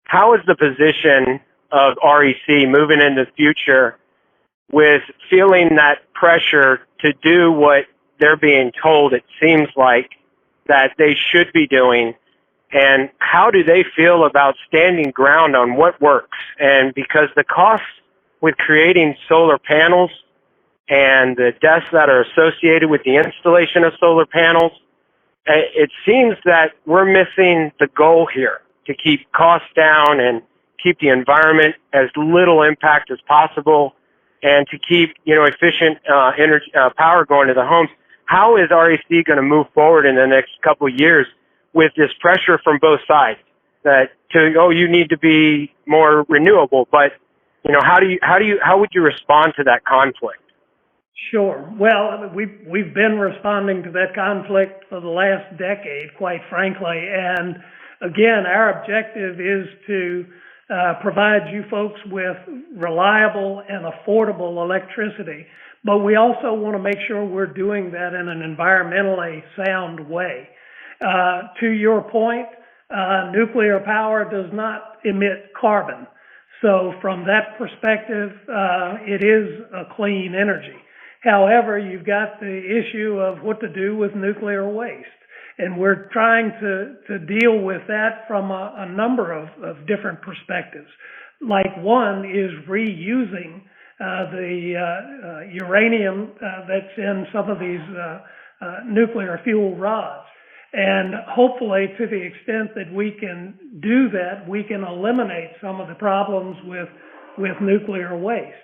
How is the position of REC moving into the future with feeling that pressure to do what they're being told it seems like that they should be doing? And how do they feel about standing ground on what works? And because the costs with creating solar panels and the deaths that are associated with the installation of solar panels, it seems that we're missing the goal here to keep costs down and keep the environment as little impact as possible and to keep, efficient energy power going to the homes. How is REC going to move forward in the next couple of years with this pressure from both sides that you need to be more renewable, but how would you respond to that conflict? Sure. Well, we've been responding to that conflict for the last decade, quite frankly. And again, our objective is to provide you folks with reliable and affordable electricity. But we also want to make sure we're doing that in an environmentally sound way. To your point, nuclear power does not emit carbon. So from that perspective, it is a clean energy. However, you've got the issue of what to do with nuclear waste. And we're trying to deal with that from a number of different perspectives. Like one is reusing the uranium that's in some of these nuclear fuel rods. And hopefully, to the extent that we can do that, we can eliminate some of the problems with nuclear waste.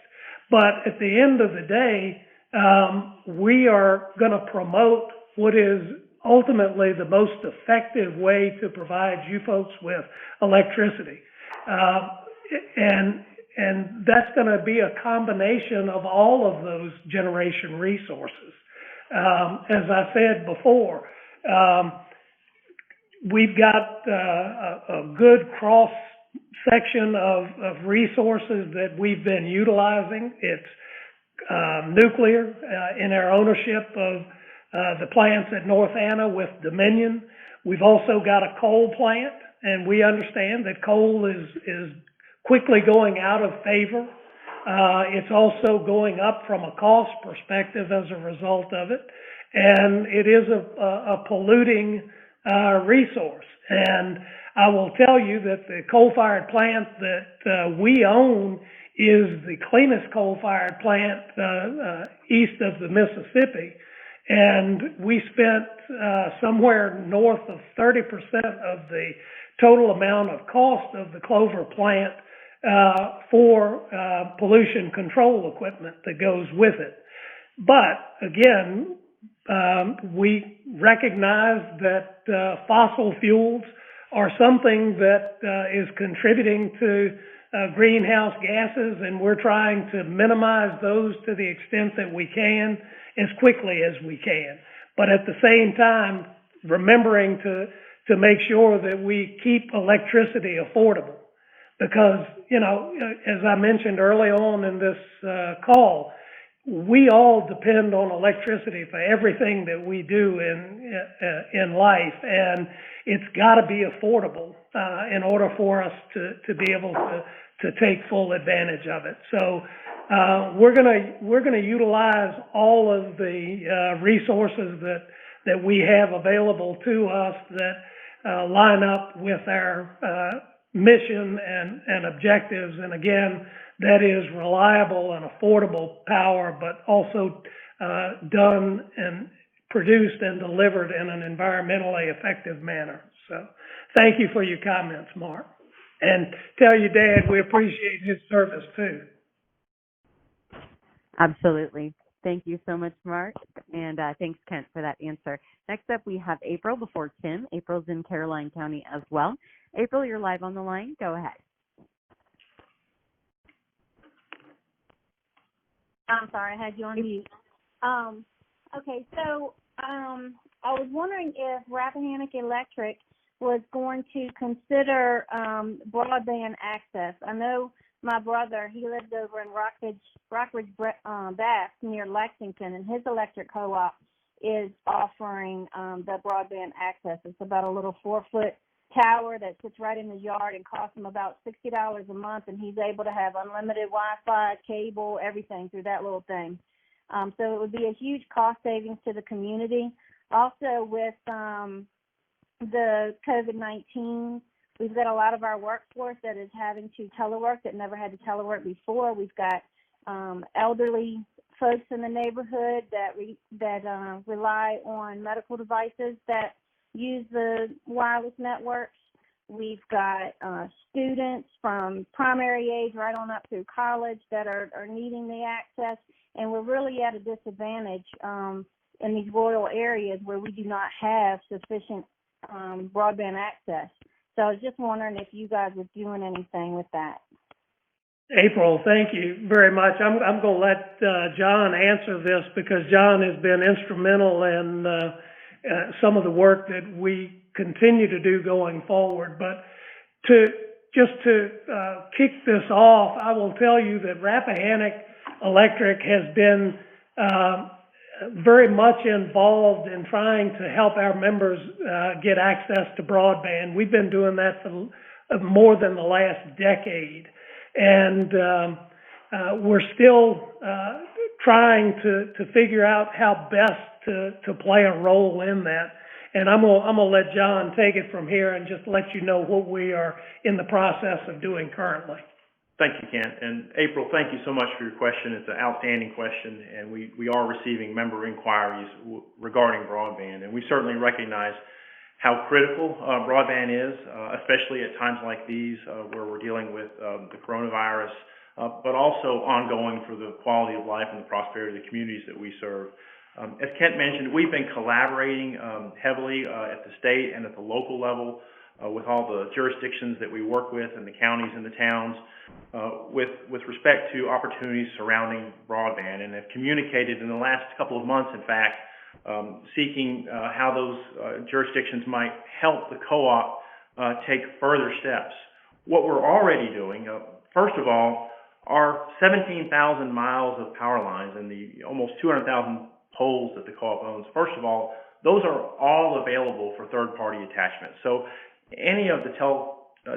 But at the end of the day, we are going to promote what is ultimately the most effective way to provide you folks with electricity. And that's going to be a combination of all of those generation resources. As I said before, we've got a good cross section of resources that we've been utilizing. It's nuclear in our ownership of the plants at North Anna with Dominion. We've also got a coal plant, and we understand that coal is quickly going out of favor. It's also going up from a cost perspective as a result of it, and it is a polluting resource. And I will tell you that the coal-fired plant that we own is the cleanest coal-fired plant east of the Mississippi. And we spent somewhere north of 30% of the total amount of cost of the Clover plant for pollution control equipment that goes with it. But again, we recognize that fossil fuels are something that is contributing to greenhouse gases, and we're trying to minimize those to the extent that we can as quickly as we can. But at the same time, remembering to make sure that we keep electricity affordable. Because, you know, as I mentioned early on in this call, we all depend on electricity for everything that we do in life, and it's got to be affordable in order for us to be able to take full advantage of it. So we're gonna utilize all of the resources that we have available to us that line up with our mission and objectives. And again, that is reliable and affordable power, but also done and produced and delivered in an environmentally effective manner. So thank you for your comments, Mark. And tell your dad we appreciate his service too. Absolutely. Thank you so much, Mark. And thanks, Kent, for that answer. Next up, we have April before Tim. April's in Caroline County as well. April, you're live on the line. Go ahead. I'm sorry, I had you on mute. Okay, so I was wondering if Rappahannock Electric was going to consider broadband access. I know my brother, he lives over in Rockridge, Bass, near Lexington, and his electric co-op is offering the broadband access. It's about a little 4-foot tower that sits right in his yard and costs him about $60 a month, and he's able to have unlimited Wi-Fi, cable, everything through that little thing. So it would be a huge cost savings to the community. Also, with the COVID-19, we've got a lot of our workforce that is having to telework that never had to telework before. We've got elderly folks in the neighborhood that rely on medical devices that use the wireless networks. We've got students from primary age right on up through college that are needing the access, and we're really at a disadvantage in these rural areas where we do not have sufficient broadband access. So I was just wondering if you guys were doing anything with that. April, thank you very much. I'm going to let John answer this because John has been instrumental in some of the work that we continue to do going forward. But to kick this off, I will tell you that Rappahannock Electric has been very much involved in trying to help our members get access to broadband. We've been doing that for more than the last decade. And we're still trying to figure out how best to play a role in that. And I'm gonna let John take it from here and just let you know what we are in the process of doing currently. Thank you, Kent. And April, thank you so much for your question. It's an outstanding question, and we are receiving member inquiries regarding broadband. And we certainly recognize how critical broadband is, especially at times like these where we're dealing with the coronavirus, but also ongoing for the quality of life and the prosperity of the communities that we serve. As Kent mentioned, we've been collaborating heavily at the state and at the local level with all the jurisdictions that we work with and the counties and the towns with respect to opportunities surrounding broadband, and have communicated in the last couple of months, in fact, seeking how those jurisdictions might help the co-op take further steps. What we're already doing, first of all, our 17,000 miles of power lines and the almost 200,000 poles that the co-op owns, first of all, those are all available for third-party attachment. So any of the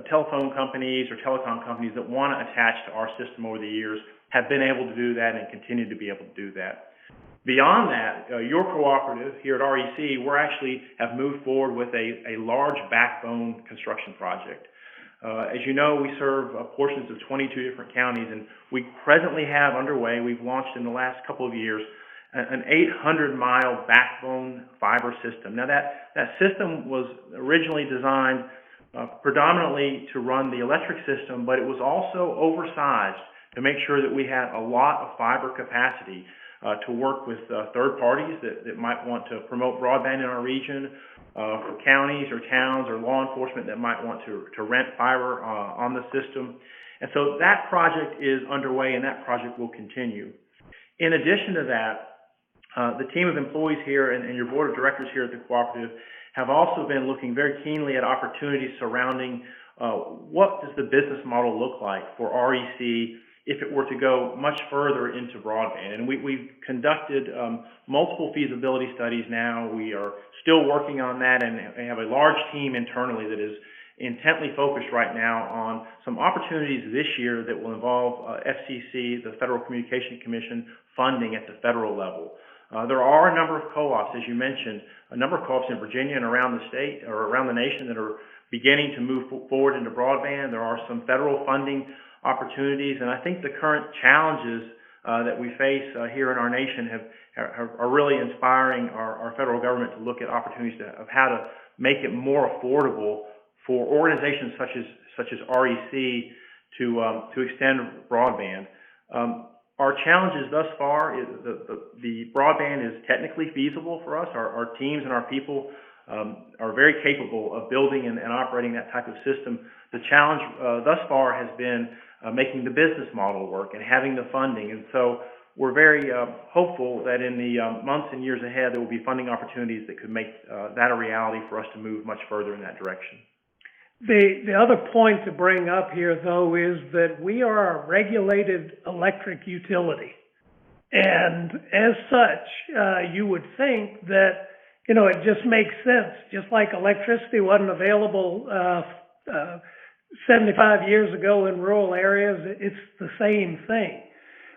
telephone companies or telecom companies that want to attach to our system over the years have been able to do that and continue to be able to do that. Beyond that, your cooperative here at REC, we actually have moved forward with a large backbone construction project. As you know, we serve portions of 22 different counties, and we presently have underway, we've launched in the last couple of years, an 800-mile backbone fiber system. Now that system was originally designed predominantly to run the electric system, but it was also oversized to make sure that we had a lot of fiber capacity to work with third parties that might want to promote broadband in our region, for counties or towns or law enforcement that might want to rent fiber on the system. And so that project is underway, and that project will continue. In addition to that, the team of employees here and your board of directors here at the cooperative have also been looking very keenly at opportunities surrounding what does the business model look like for REC if it were to go much further into broadband. And we've conducted multiple feasibility studies now. We are still working on that and have a large team internally that is intently focused right now on some opportunities this year that will involve FCC, the Federal Communications Commission, funding at the federal level. There are a number of co-ops, as you mentioned, a number of co-ops in Virginia and around the state or around the nation that are beginning to move forward into broadband. There are some federal funding opportunities, and I think the current challenges that we face here in our nation are really inspiring our federal government to look at opportunities of how to make it more affordable for organizations such as REC to extend broadband. Our challenges thus far is the broadband is technically feasible for us. Our teams and our people are very capable of building and operating that type of system. The challenge thus far has been making the business model work and having the funding. And so we're very hopeful that in the months and years ahead, there will be funding opportunities that could make that a reality for us to move much further in that direction. The other point to bring up here, though, is that we are a regulated electric utility. And as such, you would think that, it just makes sense. Just like electricity wasn't available 75 years ago in rural areas, it's the same thing.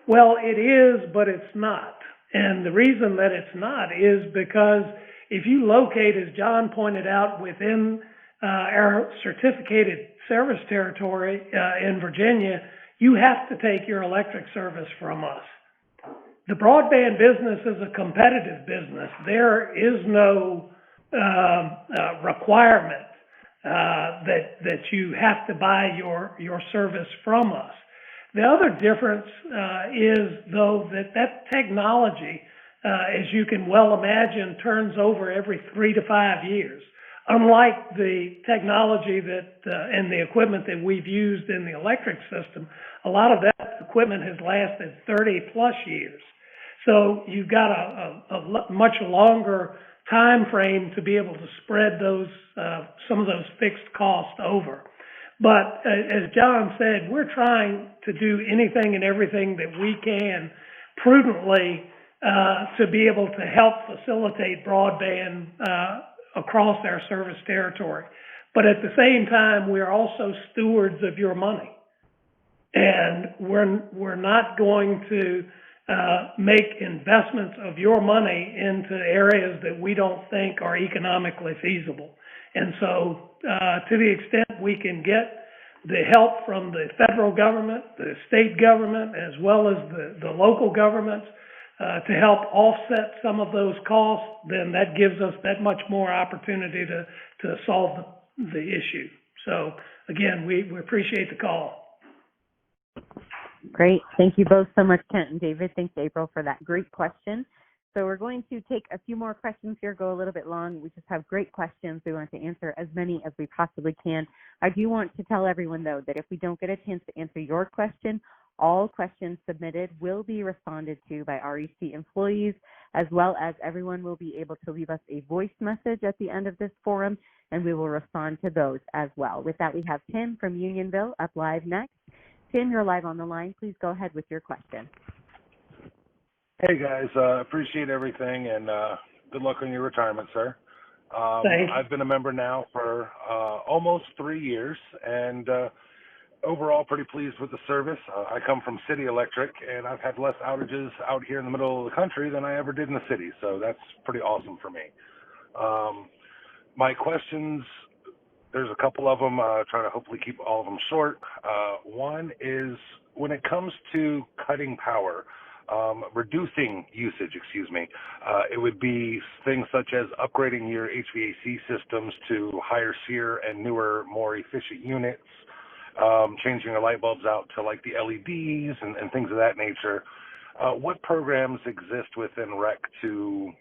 Well, it is, but it's not. And the reason that it's not is because if you locate, as John pointed out, within our certificated service territory in Virginia, you have to take your electric service from us. The broadband business is a competitive business. There is no requirement that you have to buy your service from us. The other difference is, though, that technology, as you can well imagine, turns over every 3 to 5 years. Unlike the technology and the equipment that we've used in the electric system, a lot of that equipment has lasted 30 plus years. So you've got a much longer time frame to be able to spread some of those fixed costs over. But as John said, we're trying to do anything and everything that we can prudently to be able to help facilitate broadband across our service territory. But at the same time, we're also stewards of your money. And we're not going to make investments of your money into areas that we don't think are economically feasible. And so to the extent we can get the help from the federal government, the state government, as well as the local governments, to help offset some of those costs, then that gives us that much more opportunity to solve the issue. So again, we appreciate the call. Great. Thank you both so much, Kent and David. Thanks, April, for that great question. So we're going to take a few more questions here, go a little bit long. We just have great questions. We want to answer as many as we possibly can. I do want to tell everyone, though, that if we don't get a chance to answer your question, all questions submitted will be responded to by REC employees, as well as everyone will be able to leave us a voice message at the end of this forum, and we will respond to those as well. With that, we have Tim from Unionville up live next. Tim, you're live on the line. Please go ahead with your question. Hey, guys. Appreciate everything, and good luck on your retirement, sir. Thanks. I've been a member now for almost 3 years, and overall pretty pleased with the service. I come from City Electric, and I've had less outages out here in the middle of the country than I ever did in the city, so that's pretty awesome for me. My questions, there's a couple of them, trying to hopefully keep all of them short. One is, when it comes to cutting power, reducing usage, it would be things such as upgrading your HVAC systems to higher SEER and newer, more efficient units, changing your light bulbs out to like the LEDs and things of that nature. What programs exist within REC to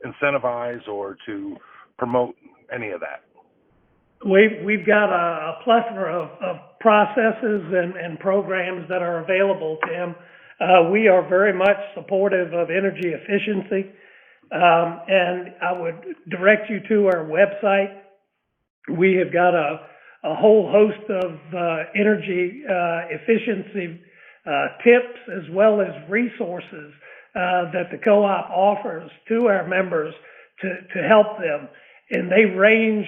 incentivize or to promote any of that? We've got a plethora of processes and programs that are available, Tim. We are very much supportive of energy efficiency, and I would direct you to our website. We have got a whole host of energy efficiency tips as well as resources that the co-op offers to our members to help them. And they range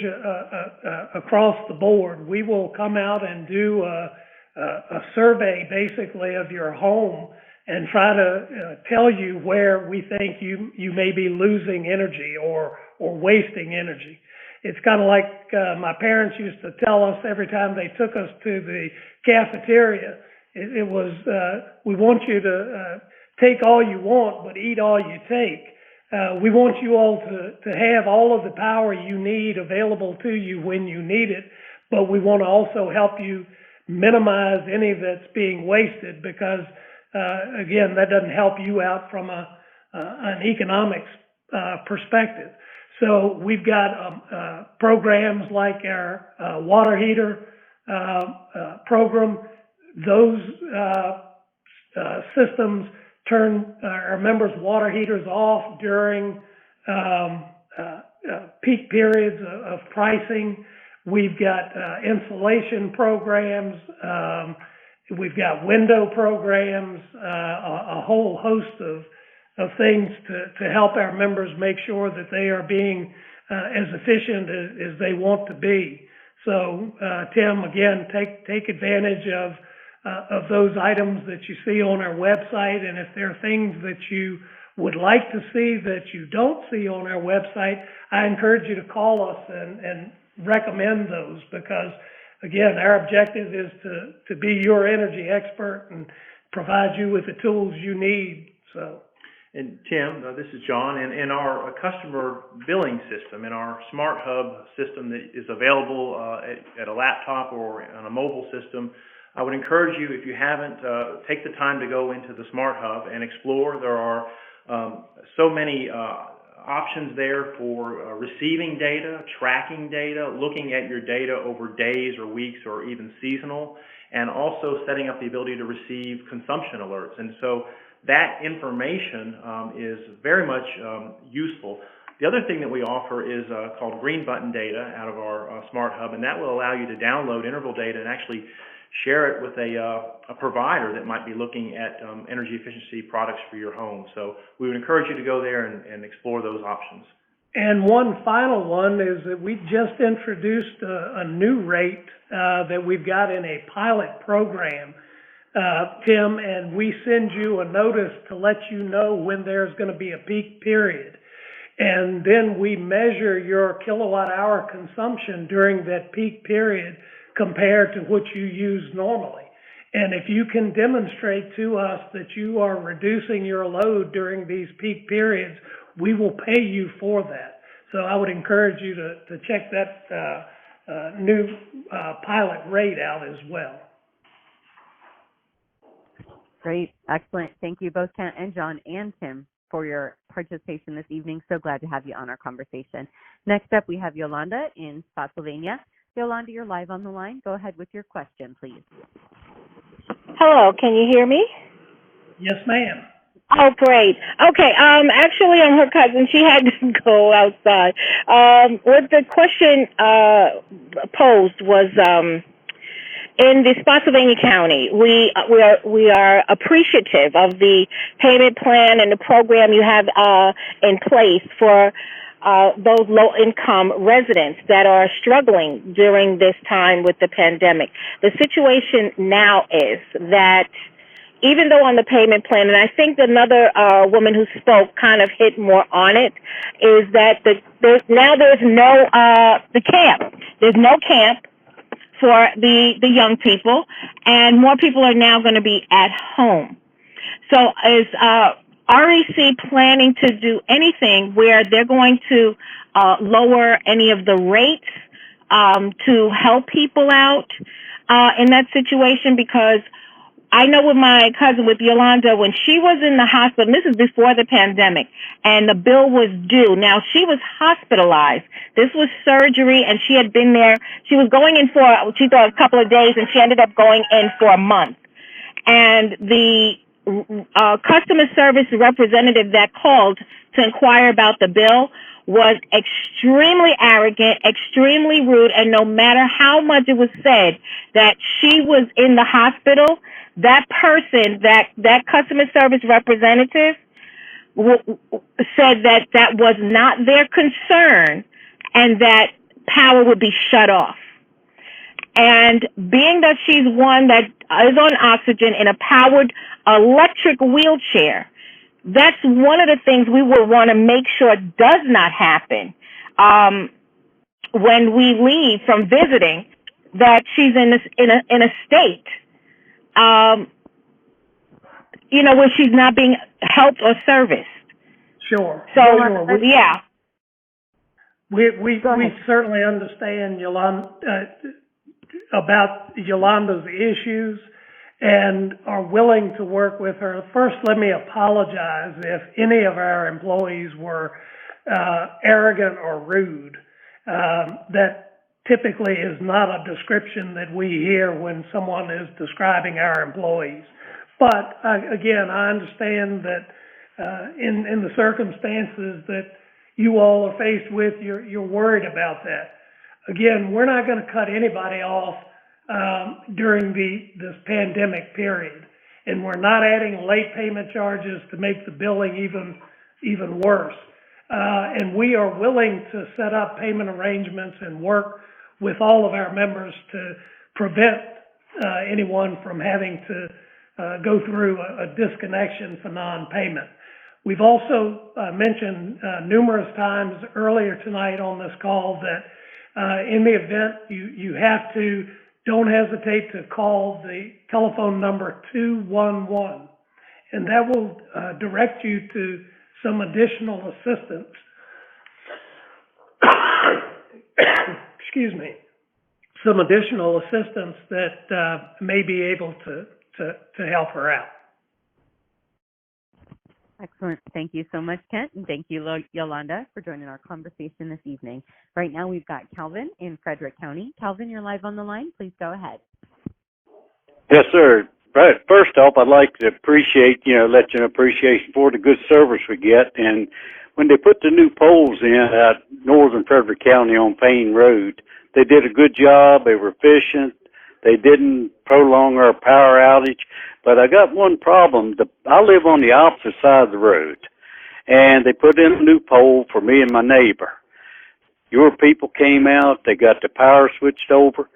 across the board. We will come out and do a survey basically of your home and try to tell you where we think you may be losing energy or wasting energy. It's kind of like my parents used to tell us every time they took us to the cafeteria. It was, we want you to take all you want, but eat all you take. We want you all to have all of the power you need available to you when you need it, but we want to also help you minimize any that's being wasted because, again, that doesn't help you out from an economics perspective. So we've got programs like our water heater program. Those systems turn our members' water heaters off during peak periods of pricing. We've got insulation programs. We've got window programs, a whole host of things to help our members make sure that they are being as efficient as they want to be. So, Tim, again, take advantage of those items that you see on our website. And if there are things that you would like to see that you don't see on our website, I encourage you to call us and recommend those because, again, our objective is to be your energy expert and provide you with the tools you need. So. And Tim, this is John, and in our customer billing system, in our Smart Hub system that is available at a laptop or on a mobile system, I would encourage you, if you haven't, take the time to go into the Smart Hub and explore. There are so many options there for receiving data, tracking data, looking at your data over days or weeks or even seasonal, and also setting up the ability to receive consumption alerts. And so that information is very much useful. The other thing that we offer is called green button data out of our Smart Hub, and that will allow you to download interval data and actually share it with a provider that might be looking at energy efficiency products for your home. So we would encourage you to go there and explore those options. And one final one is that we just introduced a new rate that we've got in a pilot program, Tim, and we send you a notice to let you know when there's going to be a peak period. And then we measure your kilowatt hour consumption during that peak period compared to what you use normally. And if you can demonstrate to us that you are reducing your load during these peak periods, we will pay you for that. So I would encourage you to check that new pilot rate out as well. Great. Excellent. Thank you both, Kent and John and Tim, for your participation this evening. So glad to have you on our conversation. Next up, we have Yolanda in Spotsylvania. Yolanda, you're live on the line. Go ahead with your question, please. Hello, can you hear me? Yes, ma'am. Oh, great. Okay, actually, I'm her cousin. She had to go outside. What the question posed was, in the Spotsylvania County, we are appreciative of the payment plan and the program you have in place for those low-income residents that are struggling during this time with the pandemic. The situation now is that even though on the payment plan, and I think another woman who spoke kind of hit more on it, is that there's no the camp. There's no camp for the young people, and more people are now going to be at home. So is REC planning to do anything where they're going to lower any of the rates to help people out in that situation? Because I know with my cousin, with Yolanda, when she was in the hospital, this is before the pandemic, and the bill was due. Now, she was hospitalized. This was surgery, and she had been there. She was going in for, she thought, a couple of days, and she ended up going in for a month. And the customer service representative that called to inquire about the bill was extremely arrogant, extremely rude, and no matter how much it was said that she was in the hospital, that person, that customer service representative said that that was not their concern and that power would be shut off. And being that she's one that is on oxygen in a powered electric wheelchair, that's one of the things we will want to make sure does not happen when we leave from visiting, that she's in a state, where she's not being helped or serviced. Sure. So, sure. yeah. We certainly understand about Yolanda's issues and are willing to work with her. First, let me apologize if any of our employees were arrogant or rude. That typically is not a description that we hear when someone is describing our employees. But again, I understand that in the circumstances that you all are faced with, you're worried about that. Again, we're not going to cut anybody off during this pandemic period, and we're not adding late payment charges to make the billing even worse. And we are willing to set up payment arrangements and work with all of our members to prevent anyone from having to go through a disconnection for non-payment. We've also mentioned numerous times earlier tonight on this call that in the event you have to, don't hesitate to call the telephone number 211, and that will direct you to some additional assistance. Excuse me. Some additional assistance that may be able to help her out. Excellent. Thank you so much, Kent, and thank you, Yolanda, for joining our conversation this evening. Right now, we've got Calvin in Frederick County. Calvin, you're live on the line. Please go ahead. Yes, sir. Right. First off, I'd like to appreciate, let you know appreciation for the good service we get. And when they put the new poles in at northern Frederick County on Payne Road, they did a good job. They were efficient. They didn't prolong our power outage. But I got one problem. I live on the opposite side of the road, and they put in a new pole for me and my neighbor. Your people came out. They got the power switched over.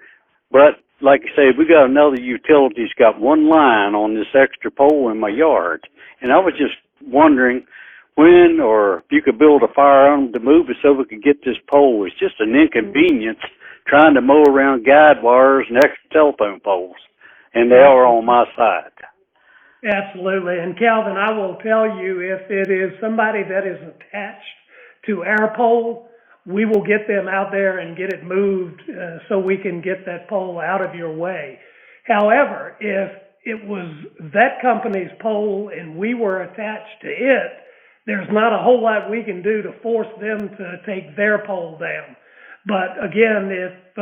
But like I said, we got another utility's got one line on this extra pole in my yard. And I was just wondering when or if you could build a fire arm to move it so we could get this pole. It's just an inconvenience trying to mow around guide wires and extra telephone poles. And they are on my side. Absolutely. And Calvin, I will tell you, if it is somebody that is attached to our pole, we will get them out there and get it moved so we can get that pole out of your way. However, if it was that company's pole and we were attached to it, there's not a whole lot we can do to force them to take their pole down. But again, if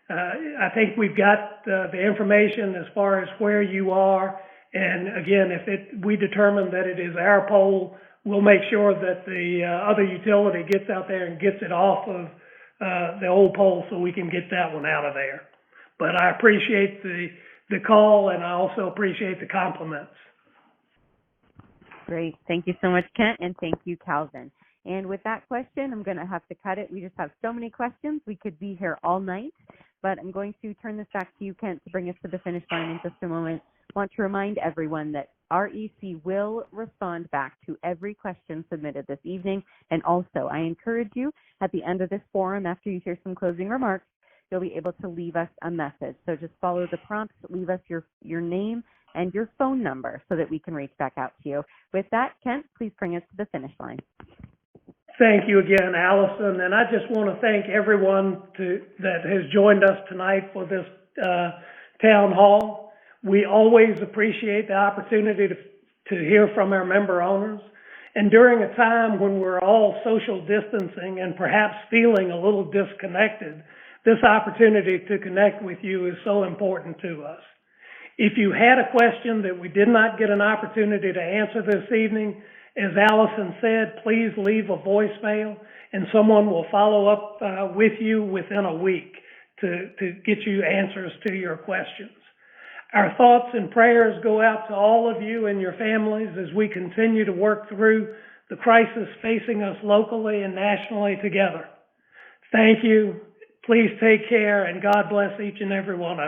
I think we've got the information as far as where you are. And again, if we determine that it is our pole, we'll make sure that the other utility gets out there and gets it off of the old pole so we can get that one out of there. But I appreciate the call, and I also appreciate the compliments. Great. Thank you so much, Kent, and thank you, Calvin. And with that question, I'm going to have to cut it. We just have so many questions. We could be here all night, but I'm going to turn this back to you, Kent, to bring us to the finish line in just a moment. I want to remind everyone that REC will respond back to every question submitted this evening. And also, I encourage you at the end of this forum, after you hear some closing remarks, you'll be able to leave us a message. So just follow the prompts, leave us your name and your phone number so that we can reach back out to you. With that, Kent, please bring us to the finish line. Thank you again, Allison. And I just want to thank everyone that has joined us tonight for this town hall. We always appreciate the opportunity to hear from our member owners. And during a time when we're all social distancing and perhaps feeling a little disconnected, this opportunity to connect with you is so important to us. If you had a question that we did not get an opportunity to answer this evening, as Allison said, please leave a voicemail and someone will follow up with you within a week to get you answers to your questions. Our thoughts and prayers go out to all of you and your families as we continue to work through the crisis facing us locally and nationally together. Thank you. Please take care, and God bless each and every one of you.